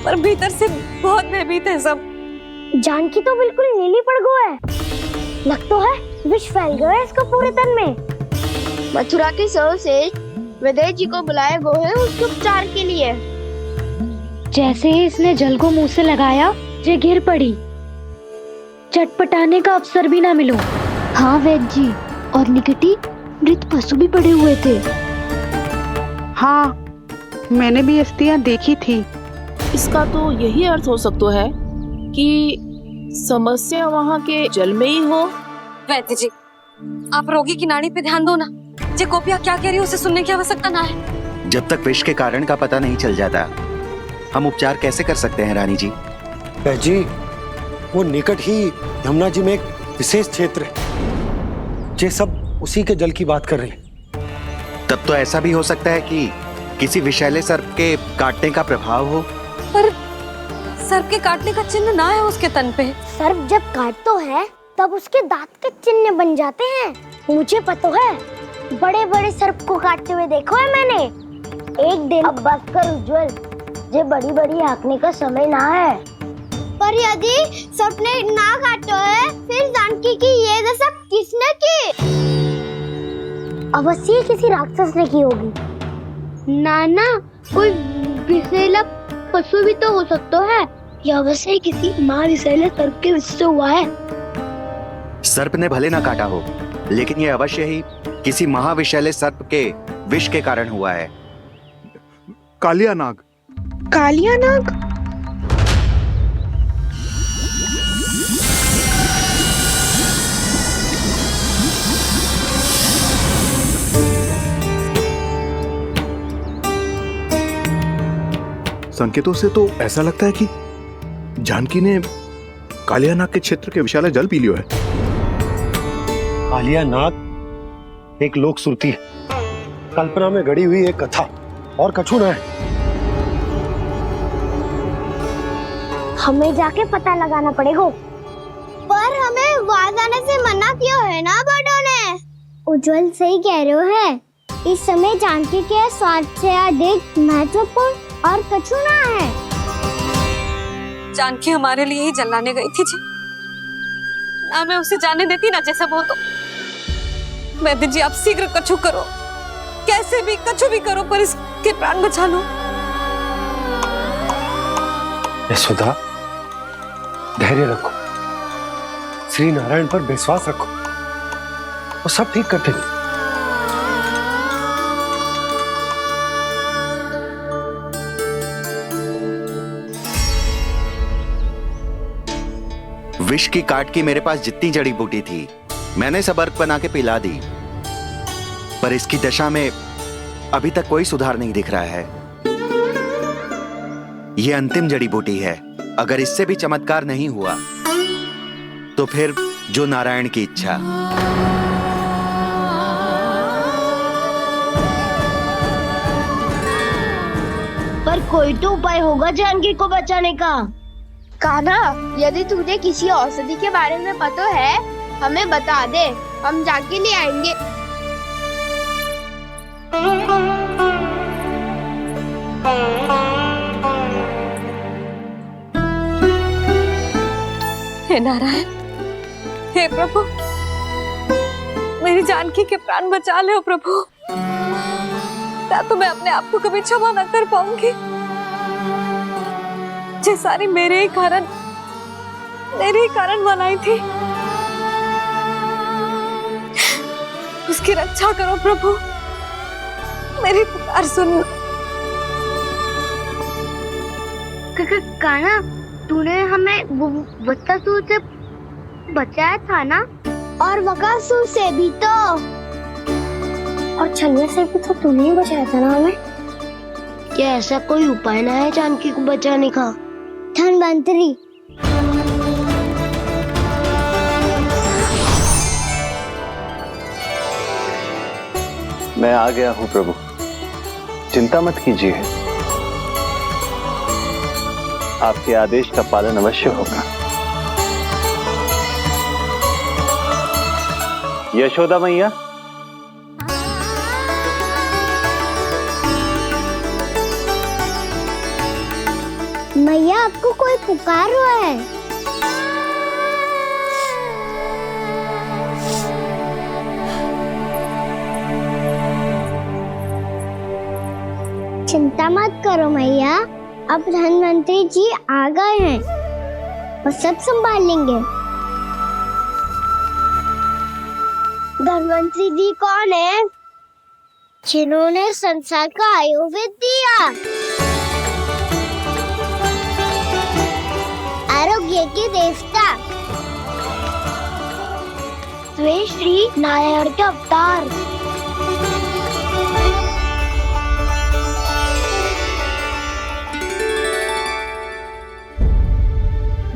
पर भीतर से बहुत भयभीत है सब। जानकी तो बिल्कुल नीली पड़ गया है। लग तो है विष फैल गया है इसका पूरे तन में। मथुरा के सर्वश्रेष्ठ विदेह जी को बुलाए गए हैं उसके उपचार के लिए। जैसे ही इसने जल को मुंह से लगाया, ये गिर पड़ी। चटपटाने का अवसर भी ना मिलो। हाँ वैद्य जी, और निकटी मृत पशु भी पड़े हुए थे। हाँ, मैंने भी अस्थियां देखी थी। इसका तो यही अर्थ हो सकता है कि समस्या वहाँ के जल में ही हो। वैद्य जी, आप रोगी की नाड़ी पे ध्यान दो ना। जे गोपिया क्या कह रही है उसे सुनने की आवश्यकता ना है। जब तक विष के कारण का पता नहीं चल जाता, हम उपचार कैसे कर सकते हैं रानी जी? जी, वो निकट ही यमुना जी में एक विशेष क्षेत्र है। ये सब उसी के जल की बात कर रहे हैं। तब तो ऐसा भी हो सकता है कि किसी विषैले सर्प के काटने का प्रभाव हो। पर सर्प के काटने का चिन्ह ना है उसके तन पे। सर्प जब काटता है तब उसके दांत के चिन्ह बन जाते हैं। मुझे पता है, बड़े बड़े सर्प को काटते हुए देखो है मैंने। एक दिन अब बस कर उज्जवल, ये बड़ी बड़ी हाँकने का समय ना है। पर यदि सर्प ने ना काटा है, फिर जानकी की ये दशा किसने की? अवश्य किसी राक्षस ने की होगी। नाना, कोई विषैला पशु भी तो हो सकता है। यह अवश्य किसी महाविषैले सर्प के विष से हुआ है। सर्प ने भले ना काटा हो, लेकिन ये अवश्य ही किसी महाविषैले सर्प के विष के कारण हुआ है। कालिया नाग। कालिया नाग? संकेतों से तो ऐसा लगता है कि जानकी ने कालिया नाग के क्षेत्र के विशाल जल पी लियो है। कालिया नाग एक लोक श्रुति है, कल्पना में गढ़ी हुई एक कथा, और कछु ना है। हमें जाके पता लगाना पड़ेगा। पर हमें वहां जाने से मना किया है ना बड़ों ने। उज्जवल सही कह रहे हो है। इस समय जानकी के स्वार्थ से अधिक महत्वपूर्ण और कछु ना है। जानकी हमारे लिए ही जलाने गई थी जी। ना मैं उसे जाने देती ना जैसा वो तो। वैद्य जी, आप शीघ्र कछु करो, कैसे भी कछु भी करो, पर इसके प्राण बचा लो। यशोदा, धैर्य रखो, श्री नारायण पर विश्वास रखो, वो सब ठीक कर देंगे। विष की काट की मेरे पास जितनी जड़ी बूटी थी, मैंने सब अर्क बना के पिला दी, पर इसकी दशा में अभी तक कोई सुधार नहीं दिख रहा है। यह अंतिम जड़ी बूटी है। अगर इससे भी चमत्कार नहीं हुआ, तो फिर जो नारायण की इच्छा। पर कोई तो उपाय होगा जानकी को बचाने का। कान्हा, यदि तुझे किसी औषधि के बारे में पता है, हमें बता दे, हम जाके ले आएंगे। हे नारायण, हे प्रभु, मेरी जानकी के प्राण बचा ले प्रभु। क्या तो मैं अपने आप को कभी क्षमा न कर पाऊंगी। ये सारी मेरे ही कारण बनाई थी। उसकी रक्षा करो प्रभु, मेरी पुकार सुन। कान्हा, तूने हमें बकासुर से बचाया था ना? और बकासुर से भी तो, और छलिया से भी तो तूने ही बचाया था ना हमें। क्या ऐसा कोई उपाय ना है जानकी को बचाने का? धन्वंतरी, मैं आ गया हूं प्रभु, चिंता मत कीजिए, आपके आदेश का पालन अवश्य होगा। यशोदा मैया, मैया आपको कोई पुकार रहा है। चिंता मत करो मैया, अब धन्वंतरी जी आ गए हैं, वो सब संभाल लेंगे। धन्वंतरी जी कौन है? जिन्होंने संसार का आयुर्वेद दिया, आरोग्य के देवता, वे श्री नारायण के अवतार।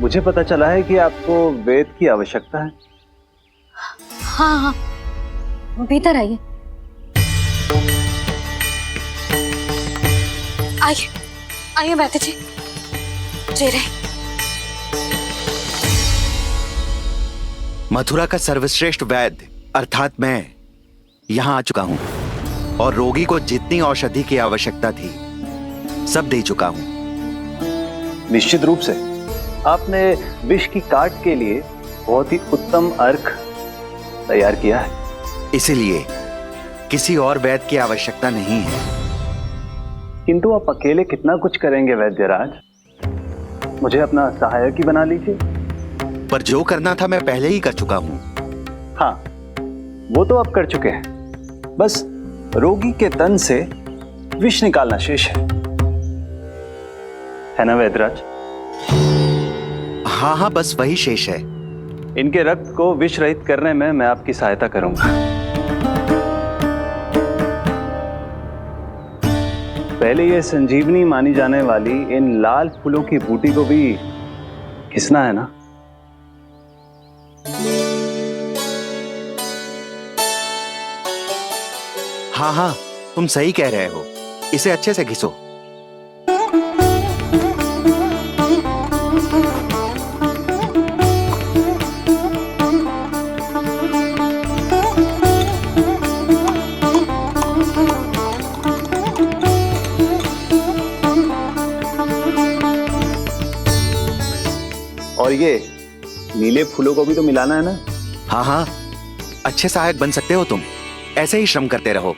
मुझे पता चला है कि आपको वेद की आवश्यकता है। हाँ हाँ, भीतर आइए। आइए आइए बैठे जी। जी रहे। मथुरा का सर्वश्रेष्ठ वैद्य अर्थात मैं यहाँ आ चुका हूँ और रोगी को जितनी औषधि की आवश्यकता थी सब दे चुका हूँ। निश्चित रूप से आपने विष की काट के लिए बहुत ही उत्तम अर्घ तैयार किया है, इसीलिए किसी और वैद्य की आवश्यकता नहीं है। किंतु आप अकेले कितना कुछ करेंगे वैद्यराज, मुझे अपना सहायक ही बना लीजिए। पर जो करना था मैं पहले ही कर चुका हूँ। हाँ, वो तो आप कर चुके हैं, बस रोगी के तन से विष निकालना शेष है ना वैद्यराज? हाँ हाँ, बस वही शेष है। इनके रक्त को विष रहित करने में मैं आपकी सहायता करूंगा। पहले ये संजीवनी मानी जाने वाली इन लाल फूलों की बूटी को भी घिसना है ना? हाँ हाँ, तुम सही कह रहे हो, इसे अच्छे से घिसो। और ये नीले फूलों को भी तो मिलाना है ना? हाँ हाँ, अच्छे सहायक बन सकते हो तुम, ऐसे ही श्रम करते रहो।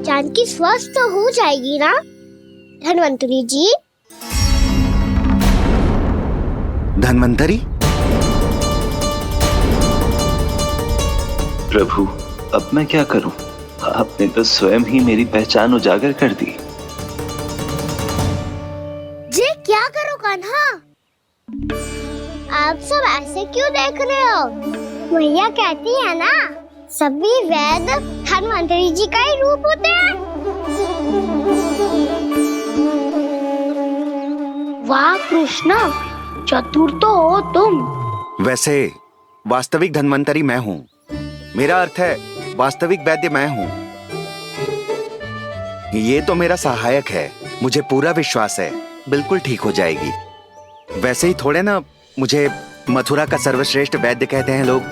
जानकी स्वस्थ हो जाएगी ना धन्वंतरी जी? धन्वंतरी? प्रभु, अब मैं क्या करूं? आपने तो स्वयं ही मेरी पहचान उजागर कर दी। जी क्या करो कान्हा? आप सब ऐसे क्यों देख रहे हो? मैया कहती है ना, सभी वैद्य धन्वंतरी जी का ही रूप होते हैं। वाह कृष्णा, चतुर तो हो तुम। वैसे वास्तविक धन्वंतरी मैं हूँ, मेरा अर्थ है वास्तविक वैद्य मैं हूँ। ये तो मेरा सहायक है, मुझे पूरा विश्वास है बिल्कुल ठीक हो जाएगी। वैसे ही थोड़े ना मुझे मथुरा का सर्वश्रेष्ठ वैद्य कहते हैं लोग।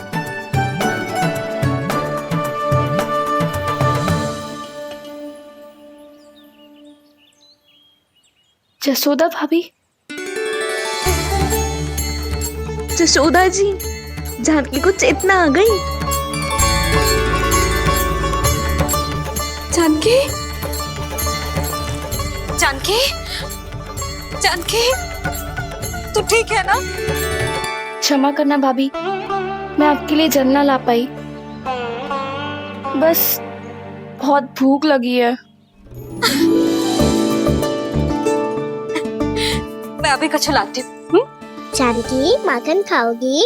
जसोदा भाभी, जसोदा जी, जानकी को चेतना आ गई। जानकी, जानकी, जानकी, तू ठीक है ना? क्षमा करना भाभी, मैं आपके लिए जल ना ला पाई। बस बहुत भूख लगी है। मैं अभी कुछ लाती हूँ। जानकी, माखन खाओगी?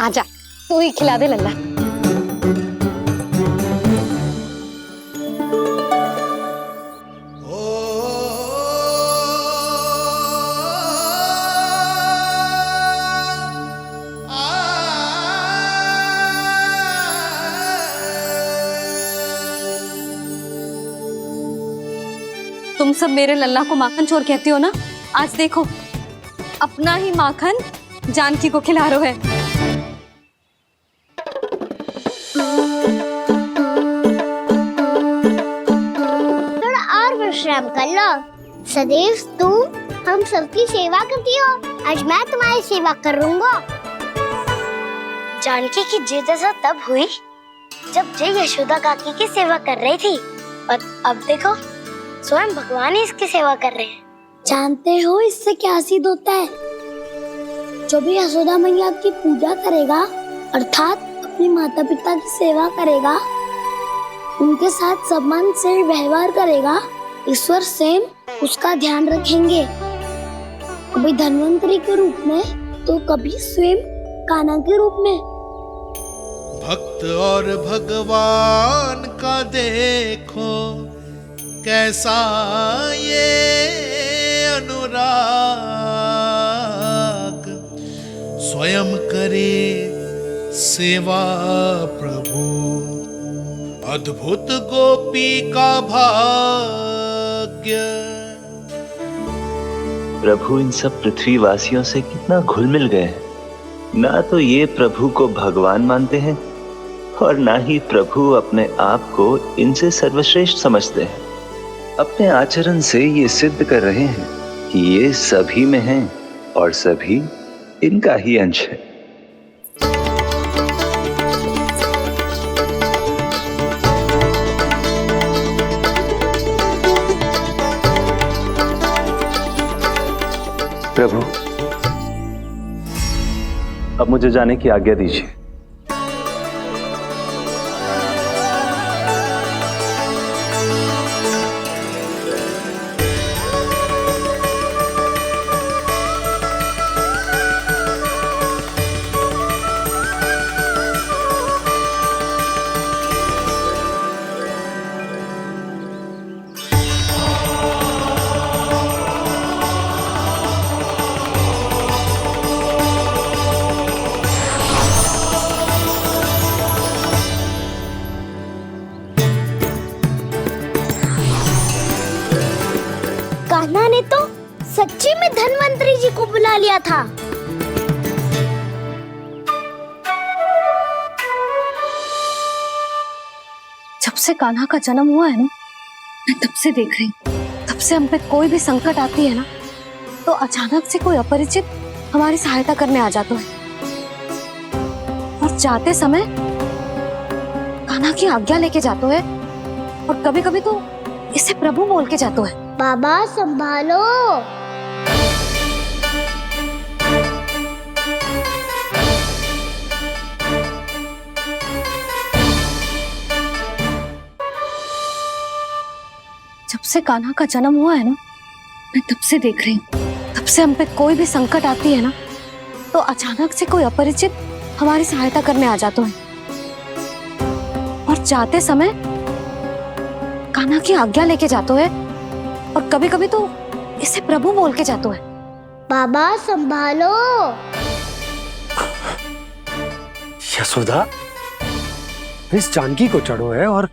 आजा, तू ही खिला दे लल्ला। तुम सब मेरे लल्ला को माखन चोर कहती हो ना? आज देखो, अपना ही माखन जानकी को खिला रहे है। थोड़ा और विश्राम कर लो। सदैव तुम हम सबकी सेवा करती हो, आज मैं तुम्हारी सेवा करूंगा। जानकी की जिज्ञासा तब हुई जब जय यशोदा काकी की सेवा कर रही थी, और अब देखो स्वयं भगवान ही इसकी सेवा कर रहे हैं। जानते हो इससे क्या सिद्ध होता है? जो भी यशोदा मैया की पूजा करेगा, अर्थात अपने माता पिता की सेवा करेगा, उनके साथ सम्मान से व्यवहार करेगा, ईश्वर स्वयं उसका ध्यान रखेंगे। कभी धन्वंतरी के रूप में तो कभी स्वयं कान्हा के रूप में। भक्त और भगवान का देखो कैसा ये अनुराग, स्वयं करे सेवा प्रभु, अद्भुत गोपी का भाग्य। प्रभु इन सब पृथ्वीवासियों से कितना घुल मिल गए हैं। ना तो ये प्रभु को भगवान मानते हैं और ना ही प्रभु अपने आप को इनसे सर्वश्रेष्ठ समझते हैं। अपने आचरण से ये सिद्ध कर रहे हैं कि ये सभी में हैं और सभी इनका ही अंश है। प्रभु, अब मुझे जाने की आज्ञा दीजिए। कान्हा ने तो सच्ची में धन्वंतरी जी को बुला लिया था। जब से कान्हा का जन्म हुआ है ना, मैं तब से देख रही हूँ, तब से हम पे कोई भी संकट आती है ना, तो अचानक से कोई अपरिचित हमारी सहायता करने आ जाता है, और जाते समय कान्हा की आज्ञा लेके जाते है, और कभी कभी तो इसे प्रभु बोल के जाते है। बाबा संभालो। जब से कान्हा का जन्म हुआ है ना, मैं तब से देख रही हूँ, तब से हम पे कोई भी संकट आती है ना, तो अचानक से कोई अपरिचित हमारी सहायता करने आ जाते हैं, और जाते समय कान्हा की आज्ञा लेके जाते हैं, और कभी कभी तो इसे प्रभु बोल के जाते हैं। बाबा संभालो। यशोदा, इस जानकी को चढ़ो है और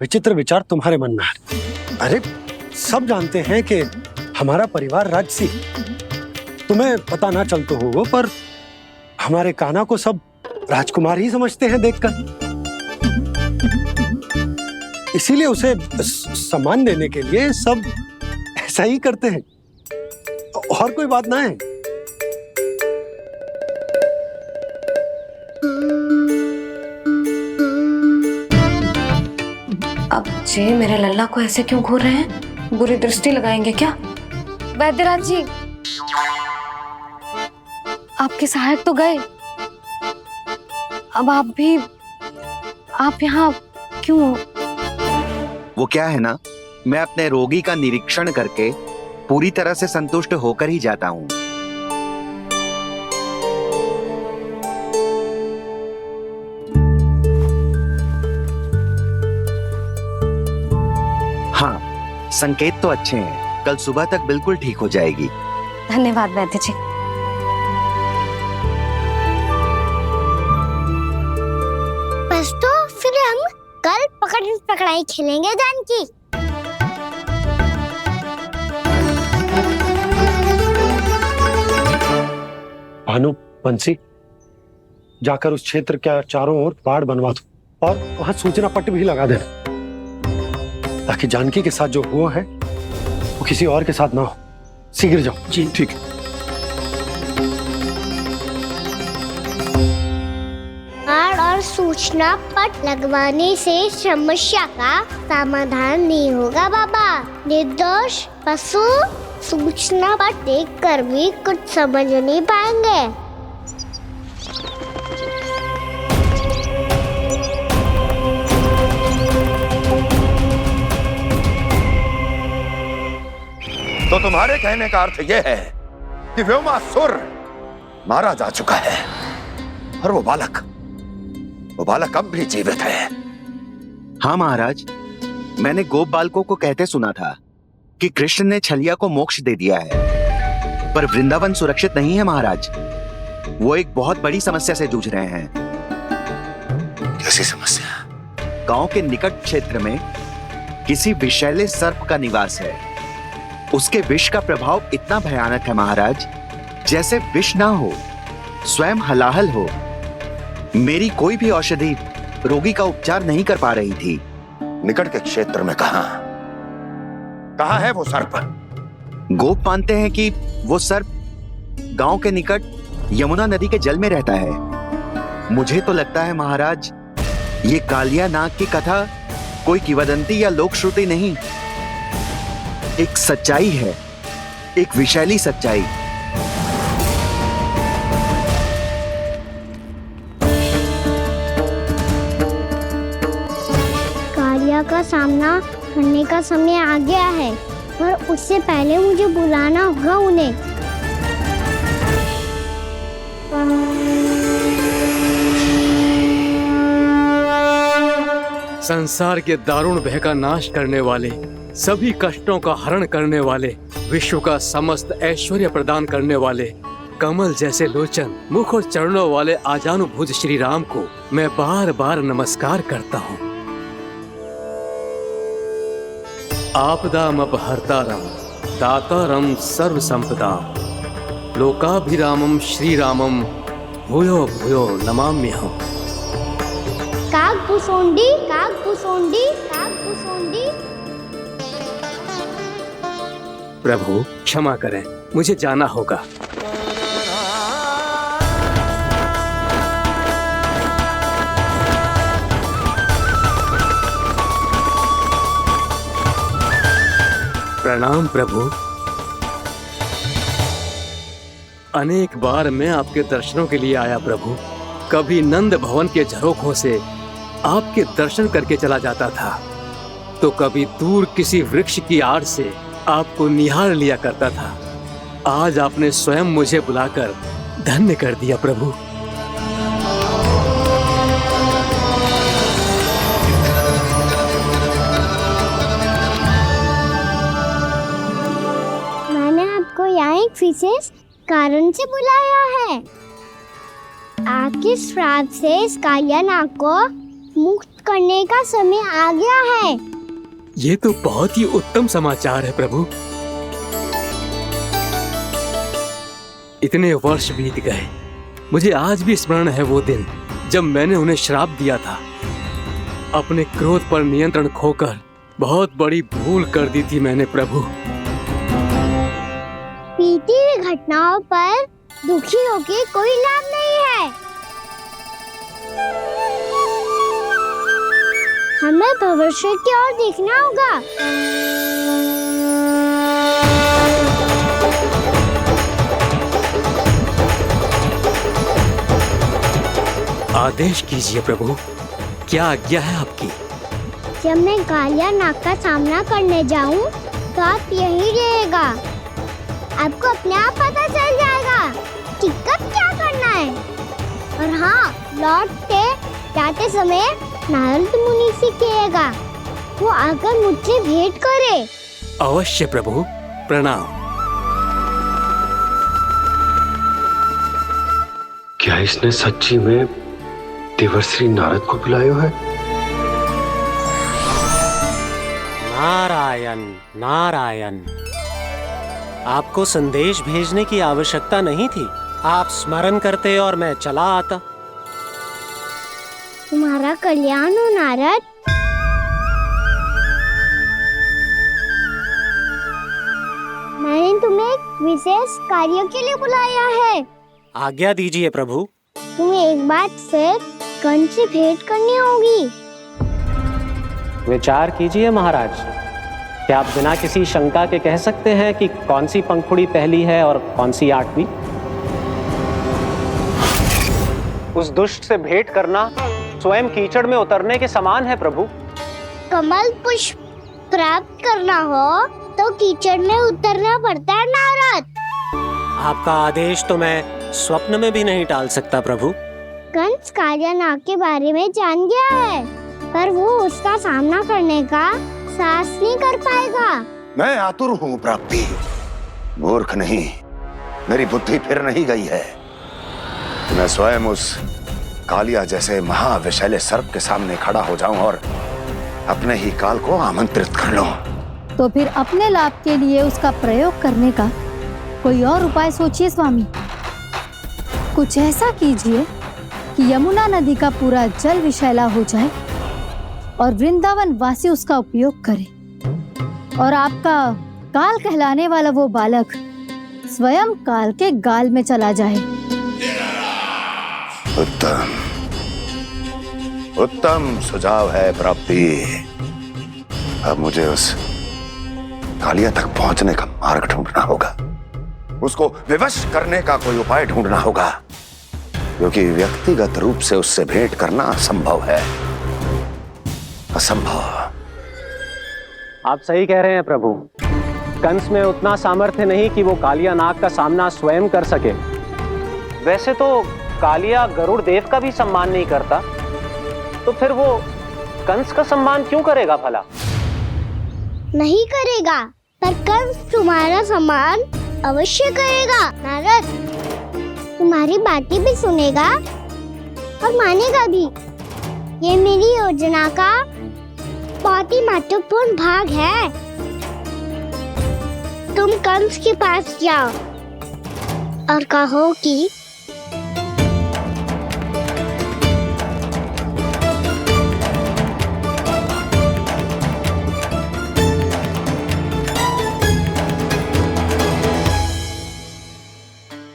विचित्र विचार तुम्हारे मन में है। अरे सब जानते हैं कि हमारा परिवार राजसी, तुम्हें पता ना चल तो हो पर हमारे कान्हा को सब राजकुमार ही समझते हैं देखकर, इसीलिए उसे सम्मान देने के लिए सब ऐसा ही करते हैं, और कोई बात ना है। अब जे मेरे लल्ला को ऐसे क्यों घूर रहे हैं? बुरी दृष्टि लगाएंगे क्या? वैद्यराज जी, आपके सहायक तो गए, अब आप यहाँ क्यों? वो क्या है ना, मैं अपने रोगी का निरीक्षण करके पूरी तरह से संतुष्ट होकर ही जाता हूँ। हाँ, संकेत तो अच्छे हैं, कल सुबह तक बिल्कुल ठीक हो जाएगी। धन्यवाद वैद्य जी। बस तो फिर हम कल पकड़ पकड़ाई खेलेंगे जानकी। भानु, बंसी, जाकर उस क्षेत्र के चारों ओर बाड़ बनवा दो और वहां सूचना पट्ट भी लगा देना, ताकि जानकी के साथ जो हुआ है वो किसी और के साथ ना हो। शीघ्र जाओ। जी ठीक है। और सूचना पट लगवाने से समस्या का समाधान नहीं होगा बाबा। निर्दोष पशु सूचना पट देख कर भी कुछ समझ नहीं पाएंगे। तो तुम्हारे कहने का अर्थ यह है कि व्योमासुर मारा जा चुका है और वो बालक अब भी जीवित है। हाँ महाराज, मैंने गोप बालकों को कहते सुना था कि कृष्ण ने छलिया को मोक्ष दे दिया है, पर वृंदावन सुरक्षित नहीं है महाराज। वो एक बहुत बड़ी समस्या से जूझ रहे हैं। कैसी समस्या? गांव के निकट क्षेत्र में किसी विषैले सर्प का निवास है। उसके विष का प्रभाव इतना भयानक है महाराज, जैसे विष ना हो, स्वयं हलाहल हो। मेरी कोई भी औषधि रोगी का उपचार नहीं कर पा रही थी। निकट के क्षेत्र में कहाँ है वो सर्प? गोप मानते हैं कि वो सर्प गांव के निकट यमुना नदी के जल में रहता है। मुझे तो लगता है महाराज, ये कालिया नाग की कथा कोई किंवदंती या लोक श्रुति नहीं, एक सच्चाई है, एक विषैली सच्चाई। कालिया का सामना करने का समय आ गया है, पर उससे पहले मुझे बुलाना होगा उन्हें। संसार के दारुण भय का नाश करने वाले, सभी कष्टों का हरण करने वाले, विश्व का समस्त ऐश्वर्य प्रदान करने वाले, कमल जैसे लोचन, मुख और चरणों वाले आजानुभुज श्री राम को मैं बार बार नमस्कार करता हूँ। आपदामपहर्तारं दातारं सर्व संपदां लोकाभिरामं श्री रामं भूयो भूयो नमाम्यहम्। कागभूसोंडी कागभूसोंडी कागभूसोंडी। प्रभु क्षमा करें, मुझे जाना होगा। प्रणाम प्रभु। अनेक बार मैं आपके दर्शनों के लिए आया प्रभु। कभी नंद भवन के झरोखों से आपके दर्शन करके चला जाता था, तो कभी दूर किसी वृक्ष की आड़ से आपको निहार लिया करता था। आज आपने स्वयं मुझे बुलाकर धन्य कर दिया प्रभु। मैंने आपको यहाँ एक विशेष कारण से बुलाया है। आपके श्राप से इस कालिया नाग को मुक्त करने का समय आ गया है। ये तो बहुत ही उत्तम समाचार है प्रभु। इतने वर्ष बीत गए, मुझे आज भी स्मरण है वो दिन जब मैंने उन्हें श्राप दिया था। अपने क्रोध पर नियंत्रण खोकर बहुत बड़ी भूल कर दी थी मैंने प्रभु। बीती हुई घटनाओं पर दुखी होके कोई लाभ नहीं है। हमें भविष्य की ओर देखना होगा। आदेश कीजिए प्रभु, क्या आज्ञा है आपकी? जब मैं कालिया नाग का सामना करने जाऊं, तो आप यही रहेगा। आपको अपने आप पता चल जाएगा कि कब क्या करना है। और हाँ, लौटते जाते समय नारद मुनि से कहिएगा, वो आकर मुझसे भेंट करे। अवश्य प्रभु, प्रणाम। क्या इसने सच्ची में देवर्षि नारद को बुलाया है? नारायण नारायण, आपको संदेश भेजने की आवश्यकता नहीं थी। आप स्मरण करते और मैं चला आता। तुम्हारा कल्याण हो नारद। मैंने तुम्हें एक विशेष कार्य के लिए बुलाया है। आज्ञा दीजिए प्रभु। तुम्हें एक बार फिर कंस से भेंट करनी होगी। विचार कीजिए महाराज, क्या आप बिना किसी शंका के कह सकते हैं कि कौन सी पंखुड़ी पहली है और कौन सी आठवीं? उस दुष्ट से भेंट करना स्वयं कीचड़ में उतरने के समान है प्रभु। कमल पुष्प प्राप्त करना हो तो कीचड़ में उतरना पड़ता है नारद। आपका आदेश तो मैं स्वप्न में भी नहीं टाल सकता प्रभु। कंस कालिया नाग के बारे में जान गया है, पर वो उसका सामना करने का साहस नहीं कर पाएगा। मैं आतुर हूँ प्राप्ति, मूर्ख नहीं। मेरी बुद्धि फिर नहीं गई है। मैं स्वयं उस कालिया जैसे महाविषैले सर्प के सामने खड़ा हो जाऊं और अपने ही काल को आमंत्रित कर लूं। तो फिर अपने लाभ के लिए उसका प्रयोग करने का कोई और उपाय सोचिए स्वामी। कुछ ऐसा कीजिए कि यमुना नदी का पूरा जल विषैला हो जाए और वृंदावन वासी उसका उपयोग करे, और आपका काल कहलाने वाला वो बालक स्वयं काल के गाल में चला जाए। उत्तम उत्तम सुझाव है प्राप्ति। अब मुझे उस कालिया तक पहुंचने का मार्ग ढूंढना होगा। उसको विवश करने का कोई उपाय ढूंढना होगा, क्योंकि व्यक्तिगत रूप से उससे भेंट करना असंभव है। असंभव। आप सही कह रहे हैं प्रभु। कंस में उतना सामर्थ्य नहीं कि वो कालिया नाग का सामना स्वयं कर सके। वैसे तो कालिया गरुड़ देव का भी सम्मान नहीं करता, तो फिर वो कंस का सम्मान क्यों करेगा भला? नहीं करेगा, पर कंस तुम्हारा सम्मान अवश्य करेगा नारद। तुम्हारी बातें भी सुनेगा और मानेगा भी। ये मेरी योजना का बहुत ही महत्वपूर्ण भाग है। तुम कंस के पास जाओ और कहो कि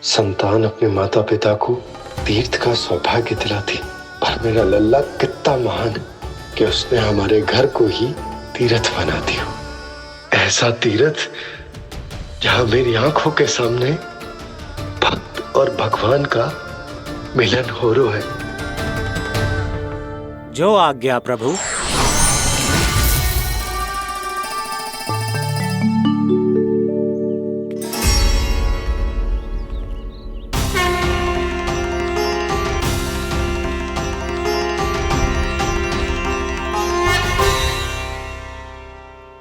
संतान अपने माता पिता को तीर्थ का सौभाग्य दिलाती, पर मेरा लल्ला कितना महान कि उसने हमारे घर को ही तीर्थ बना दिया। ऐसा तीर्थ जहां मेरी आंखों के सामने भक्त और भगवान का मिलन हो रहा है। जो आज्ञा प्रभु।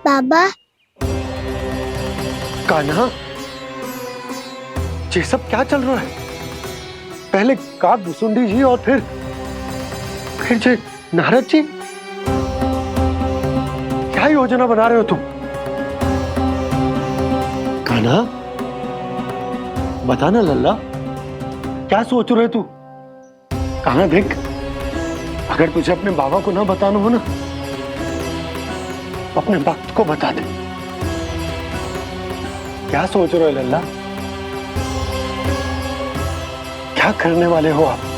बाबा। कान्हा, ये सब क्या चल रहा है? पहले काक भुसुंडी जी और फिर जे नारद जी। क्या योजना बना रहे हो तुम? कान्हा, बता ना लल्ला, क्या सोच रहे तू? कहां देख, अगर तुझे अपने बाबा को ना बताना हो ना, तो अपने भक्त को बता दे। क्या सोच रहे हो लल्ला? क्या करने वाले हो आप?